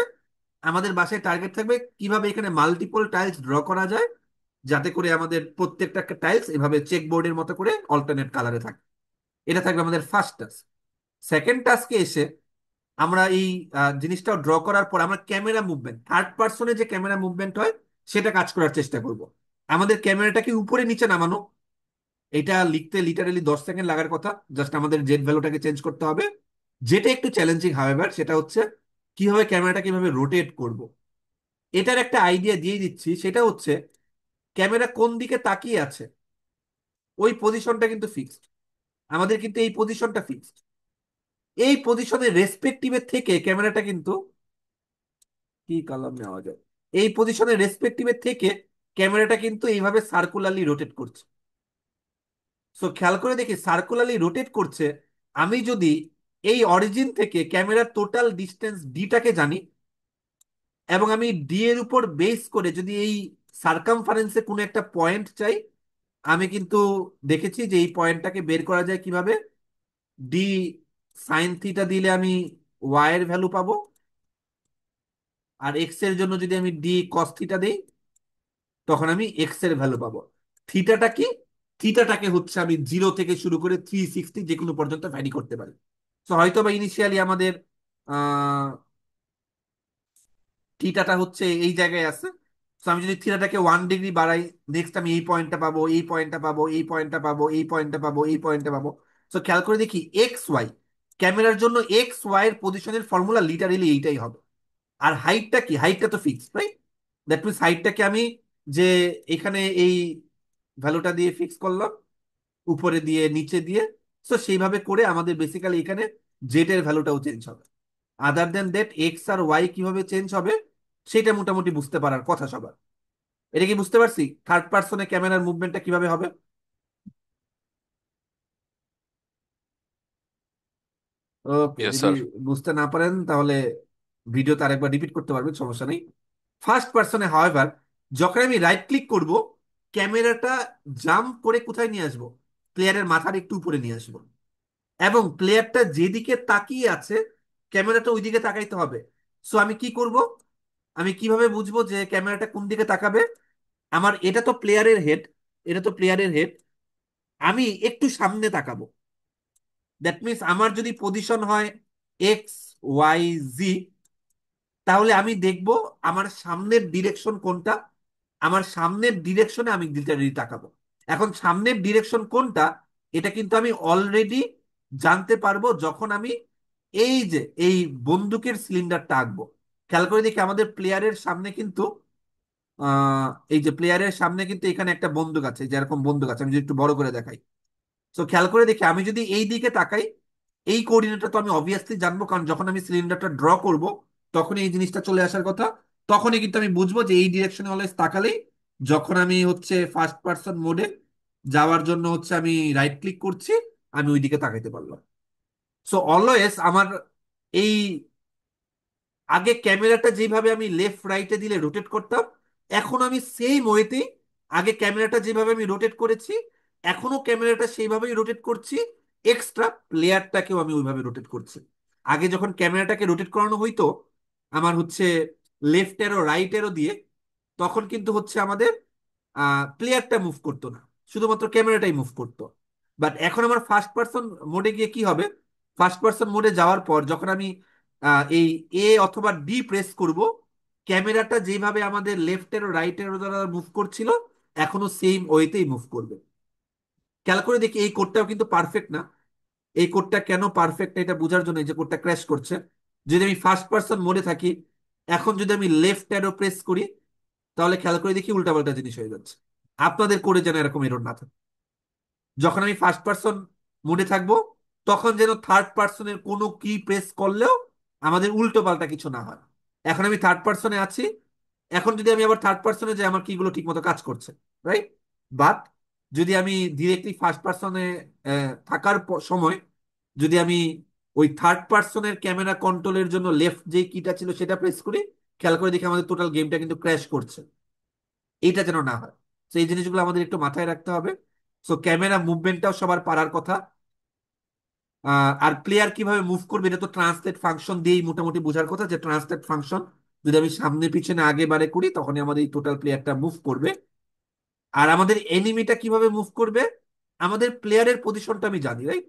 আমাদের বাসায় টার্গেট থাকবে কিভাবে এখানে মাল্টিপল টাইলস ড্র করা যায়, যাতে করে আমাদের প্রত্যেকটা টাইলস এভাবে চেক বোর্ডের মতো করে অল্টারনেট কালারে থাকে। এটা থাকবে আমাদের ফার্স্ট টাস্ক। সেকেন্ড টাস্কে এসে আমরা এই জিনিসটা ড্র করার পর আমরা ক্যামেরা মুভমেন্ট, থার্ড পার্সনে যে ক্যামেরা মুভমেন্ট হয় সেটা কাজ করার চেষ্টা করব। আমাদের ক্যামেরাটাকে উপরে নিচে নামানো, এটা লিখতে লিটারালি 10 সেকেন্ড লাগার কথা। জাস্ট আমাদের জেড ভ্যালুটাকে চেঞ্জ করতে হবে। যেটা একটু চ্যালেঞ্জিং হাওয়েভার সেটা হচ্ছে কিভাবে ক্যামেরাটা কিভাবে রোটেট করব। এটার একটা আইডিয়া দিয়ে দিচ্ছি, সেটা হচ্ছে ক্যামেরা কোন দিকে তাকিয়ে আছে ওই পজিশনটা কিন্তু ফিক্সড। আমাদের কিন্তু এই পজিশনটা ফিক্সড। এই পজিশনের রেসপেক্টিভের থেকে ক্যামেরাটা কিন্তু, কি কালার নেওয়া যায়, এই পজিশনের রেসপেক্টিভের থেকে ক্যামেরাটা কিন্তু এইভাবে সার্কুলারলি রোটেট করছে। সো খেয়াল করে দেখি সার্কুলারলি রোটেট করছে। আমি যদি এই অরিজিন থেকে ক্যামেরার টোটাল ডিস্টেন্স ডিটাকে জানি, এবং আমি ডি এর উপর বেস করে যদি এই সার্কামফারেন্সে কোনো একটা পয়েন্ট চাই, আমি কিন্তু দেখেছি যে এই পয়েন্টটাকে বের করা যায় কিভাবে। ডি সাইন থিটা দিলে আমি ওয়াই এর ভ্যালু পাবো, আর এক্স এর জন্য যদি আমি ডি কস থিটা দিই তখন আমি এক্স এর ভ্যালু পাবো। থিটাটা কি? থিটাটাকে হচ্ছে আমি 0 থেকে শুরু করে 360 যে কোনো পর্যন্ত ভ্যারি করতে পারি। তো হয়তো বা ইনিশিয়ালি আমাদের আহ থিটাটা হচ্ছে এই জায়গায় আছে। তো আমি যদি থিটাটাকে 1 ডিগ্রি বাড়াই, নেক্সট আমি এই পয়েন্টটা পাবো, এই পয়েন্টটা পাবো, এই পয়েন্টটা পাবো, এই পয়েন্টটা পাবো, এই পয়েন্টটা পাবো। তো খেয়াল করে দেখি এক্স ওয়াই, ক্যামেরার জন্য এক্স ওয়াই এর পজিশনের ফর্মুলা লিটারেলি এইটাই হবে। আর হাইটটা কি? হাইটটা তো ফিক্সড, রাইট? দ্যাট মিনস হাইটটাকে আমি যে এখানে এই ভ্যালুটা দিয়ে ফিক্স করলাম, উপরে দিয়ে নিচে দিয়ে। তো সেইভাবে করে আমাদের বেসিক্যালি এখানে জেড এর ভ্যালুটাও চেঞ্জ হবে। আদার দেন দ্যাট এক্স আর ওয়াই কিভাবে চেঞ্জ হবে সেটা মোটামুটি বুঝতে পারার কথা সবার। এটা কি বুঝতে পারছি থার্ড পার্সনে ক্যামেরার মুভমেন্টটা কিভাবে হবে? ওকে, ইয়েস যদি স্যার। বুঝতে না পারেন তাহলে ভিডিওতে আরেকবার রিপিট করতে পারবেন, সমস্যা নেই। ফার্স্ট পার্সনে হাওয়েভার যখন আমি রাইট ক্লিক করব, ক্যামেরাটা জাম্প করে কোথায় নিয়ে আসবো? প্লেয়ারের মাথার একটু উপরে নিয়ে আসবো। এবং প্লেয়ারটা যেদিকে তাকিয়ে আছে ক্যামেরাটা ওই দিকে তাকাইতে হবে। সো আমি কি করব? আমি কিভাবে বুঝবো যে ক্যামেরাটা কোন দিকে তাকাবে? আমার এটা তো প্লেয়ারের হেড, এটা তো প্লেয়ারের হেড, আমি একটু সামনে তাকাবো। দ্যাট মিনস আমার যদি পজিশন হয় এক্স ওয়াই জি, তাহলে আমি দেখব আমার সামনের ডিরেকশন কোনটা। আমার সামনের ডিরেকশনে আমি লিটারেলি তাকাবো। এখন সামনের ডিরেকশন কোনটা এটা কিন্তু আমি অলরেডি জানতে পারবো যখন আমি এই যে এই বন্দুকের সিলিন্ডারটা আঁকবো। খেয়াল করে দেখি আমাদের প্লেয়ারের সামনে কিন্তু এই যে প্লেয়ারের সামনে কিন্তু এখানে একটা বন্দুক আছে, যেরকম বন্দুক আছে, আমি যদি একটু বড় করে দেখাই। তো খেয়াল করে দেখি আমি যদি এই দিকে তাকাই, এই কোঅর্ডিনেটটা তো আমি অবভিয়াসলি জানবো, কারণ যখন আমি সিলিন্ডারটা ড্র করব তখন এই জিনিসটা চলে আসার কথা। তখনই কিন্তু আমি বুঝবো যে এই ডিরেকশনে অলওয়েজ তাকালেই, যখন আমি হচ্ছে ফার্স্ট পার্সন মোডে যাওয়ার জন্য হচ্ছে আমি রাইট ক্লিক করছি, আমি ওই দিকে তাকাইতে পারলাম। সো অলওয়েজ আমার এই আগে ক্যামেরাটা যেভাবে আমি লেফট রাইটে দিলে রোটেট করতাম, এখন আমি সেম ওয়েতেই, আগে ক্যামেরাটা যেভাবে আমি রোটেট করেছি এখনো ক্যামেরাটা সেইভাবেই রোটেট করছি। এক্সট্রা প্লেয়ারটাকেও আমি ওইভাবে রোটেট করছি। আগে যখন ক্যামেরাটাকে রোটেট করানো হইতো আমার হচ্ছে লেফট এরো রাইট এরো দিয়ে, তখন কিন্তু হচ্ছে আমাদের প্লেয়ারটা মুভ করতো না, শুধুমাত্র ক্যামেরাটাই মুভ করতো। বাট এখন আমার ফার্স্ট পার্সন মোডে গিয়ে কি হবে? ফার্স্ট পার্সন মোডে যাওয়ার পর যখন আমি এই এ অথবা ডি প্রেস করব, ক্যামেরাটা যেভাবে আমাদের লেফটের ও রাইটের দ্বারা মুভ করছিল এখনো সেম ওয়েতেই মুভ করবে। খেয়াল করে দেখি এই কোডটাও কিন্তু পারফেক্ট না। এই কোডটা কেন পারফেক্ট এটা বোঝার জন্য, এই যে কোডটা ক্র্যাশ করছে, যদি আমি ফার্স্ট পার্সন মোডে থাকি, এখন যদি আমি লেফট অ্যারো প্রেস করি তাহলে খেয়াল করে দেখি উল্টাপাল্টা জিনিস হয়ে যাচ্ছে। আপনাদের করে যেন এরকম এরর না থাকে। যখন আমি ফার্স্ট পার্সন মোডে থাকবো তখন যেন থার্ড পার্সনের কোনো কি প্রেস করলেও আমাদের উল্টো পাল্টা কিছু না হয়। এখন আমি থার্ড পার্সনে আছি, এখন যদি আমি আবার থার্ড পার্সনে যাই আমার কিগুলো ঠিক মতো কাজ করছে, রাইট? বাট যদি আমি ডিরেক্টলি ফার্স্ট পার্সনে থাকার সময় যদি আমি ওই থার্ড পার্সনের ক্যামেরা কন্ট্রোলের জন্য লেফট যে কিটা ছিল সেটা প্রেস করি, খেয়াল করে দেখি আমাদের টোটাল গেমটা কিন্তু ক্র্যাশ করছে। এইটা যেন না হয়, তো এই জিনিসগুলো আমাদের একটু মাথায় রাখতে হবে। সো ক্যামেরা মুভমেন্টটাও সবার পারার কথা। আর প্লেয়ার কিভাবে মুভ করবে এটা তো ট্রান্সলেট ফাংশন দিয়েই মোটামুটি বোঝার কথা, যে ট্রান্সলেট ফাংশন যদি আমি সামনে পিছনে আগে বাড়ে করি তখনই আমাদের এই টোটাল প্লেয়ারটা মুভ করবে। আর আমাদের এনিমিটা কিভাবে মুভ করবে, আমাদের প্লেয়ারের পজিশনটা আমি জানি, রাইট?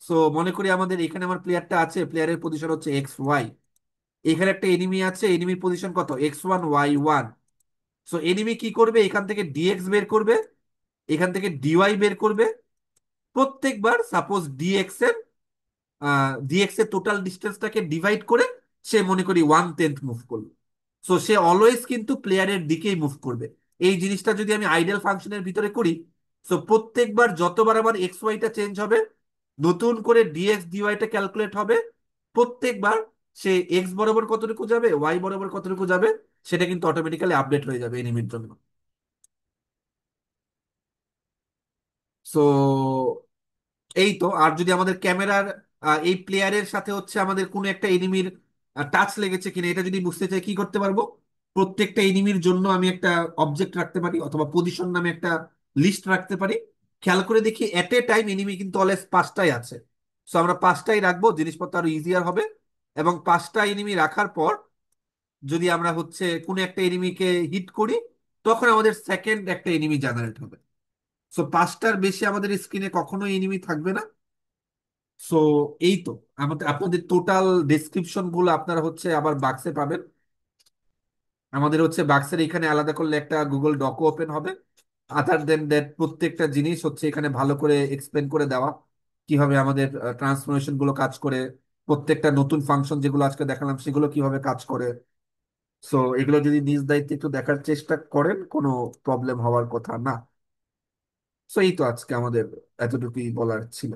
সো মনে করি আমাদের এখানে আমার প্লেয়ারটা আছে, প্লেয়ারের পজিশন হচ্ছে XY। এখানে একটা এনিমি আছে, এনিমির পজিশন কত, X1 Y1। সো এনিমি কি করবে, এখান থেকে ডিএক্স বের করবে, এখান থেকে ডিওয়াই বের করবে। প্রত্যেকবার সাপোজ ডিএক্স এর টোটাল ডিস্টেন্সটাকে ডিভাইড করে সে মনে করি 1/10 মুভ করলো। সো সে অলওয়েজ কিন্তু প্লেয়ারের দিকেই মুভ করবে। এই জিনিসটা যদি আমি আইডেল ফাংশনের ভিতরে করি, সো প্রত্যেকবার যতবার আমার XY টা চেঞ্জ হবে, নতুন করে ডিএক্স ডিওয়াইটা ক্যালকুলেট হবে। প্রত্যেকবার সে এক্স বরাবর কতটুকু যাবে, ওয়াই বরাবর কতটুকু যাবে, সেটা কিন্তু অটোমেটিক্যালি আপডেট হয়ে যাবে এনিমির জন্য। সো এই তো। আর যদি আমাদের ক্যামেরার এই প্লেয়ারের সাথে হচ্ছে আমাদের কোনো একটা এনিমির টাচ লেগেছে কিনা এটা যদি বুঝতে চাই, কি করতে পারবো, প্রত্যেকটা এনিমির জন্য আমি একটা অবজেক্ট রাখতে পারি, অথবা পজিশন নামে একটা লিস্ট রাখতে পারি। খেয়াল করে দেখি এট এ টাইম এনিমি কিন্তু অলওয়েজ 5টাই আছে। সো আমরা 5টাই রাখবো, জিনিসপত্র আরো ইজিয়ার হবে। এবং 5টা এনিমি রাখার পর যদি আমরা হচ্ছে কোনো একটা এনিমিকে হিট করি, তখন আমাদের সেকেন্ড একটা এনিমি জেনারেট হবে। সো 5টার বেশি আমাদের স্ক্রিনে কখনো এনিমি থাকবে না। সো এই তো আমাদের, আপনাদের টোটাল ডেসক্রিপশন গুলো আপনারা হচ্ছে আবার বাক্সে পাবেন। আমাদের হচ্ছে বাক্সের এখানে আলাদা করলে একটা গুগল ডকও ওপেন হবে। আদার দেন দ্যাট প্রত্যেকটা জিনিস হচ্ছে এখানে ভালো করে এক্সপ্লেন করে দেওয়া, কিভাবে আমাদের ট্রান্সফরমেশন গুলো কাজ করে, প্রত্যেকটা নতুন ফাংশন যেগুলো আজকে দেখালাম সেগুলো কিভাবে কাজ করে। সো এগুলো যদি নিজ দায়িত্বে একটু দেখার চেষ্টা করেন, কোনো প্রবলেম হওয়ার কথা না। সো এই তো আজকে আমাদের এতটুকুই বলার ছিল।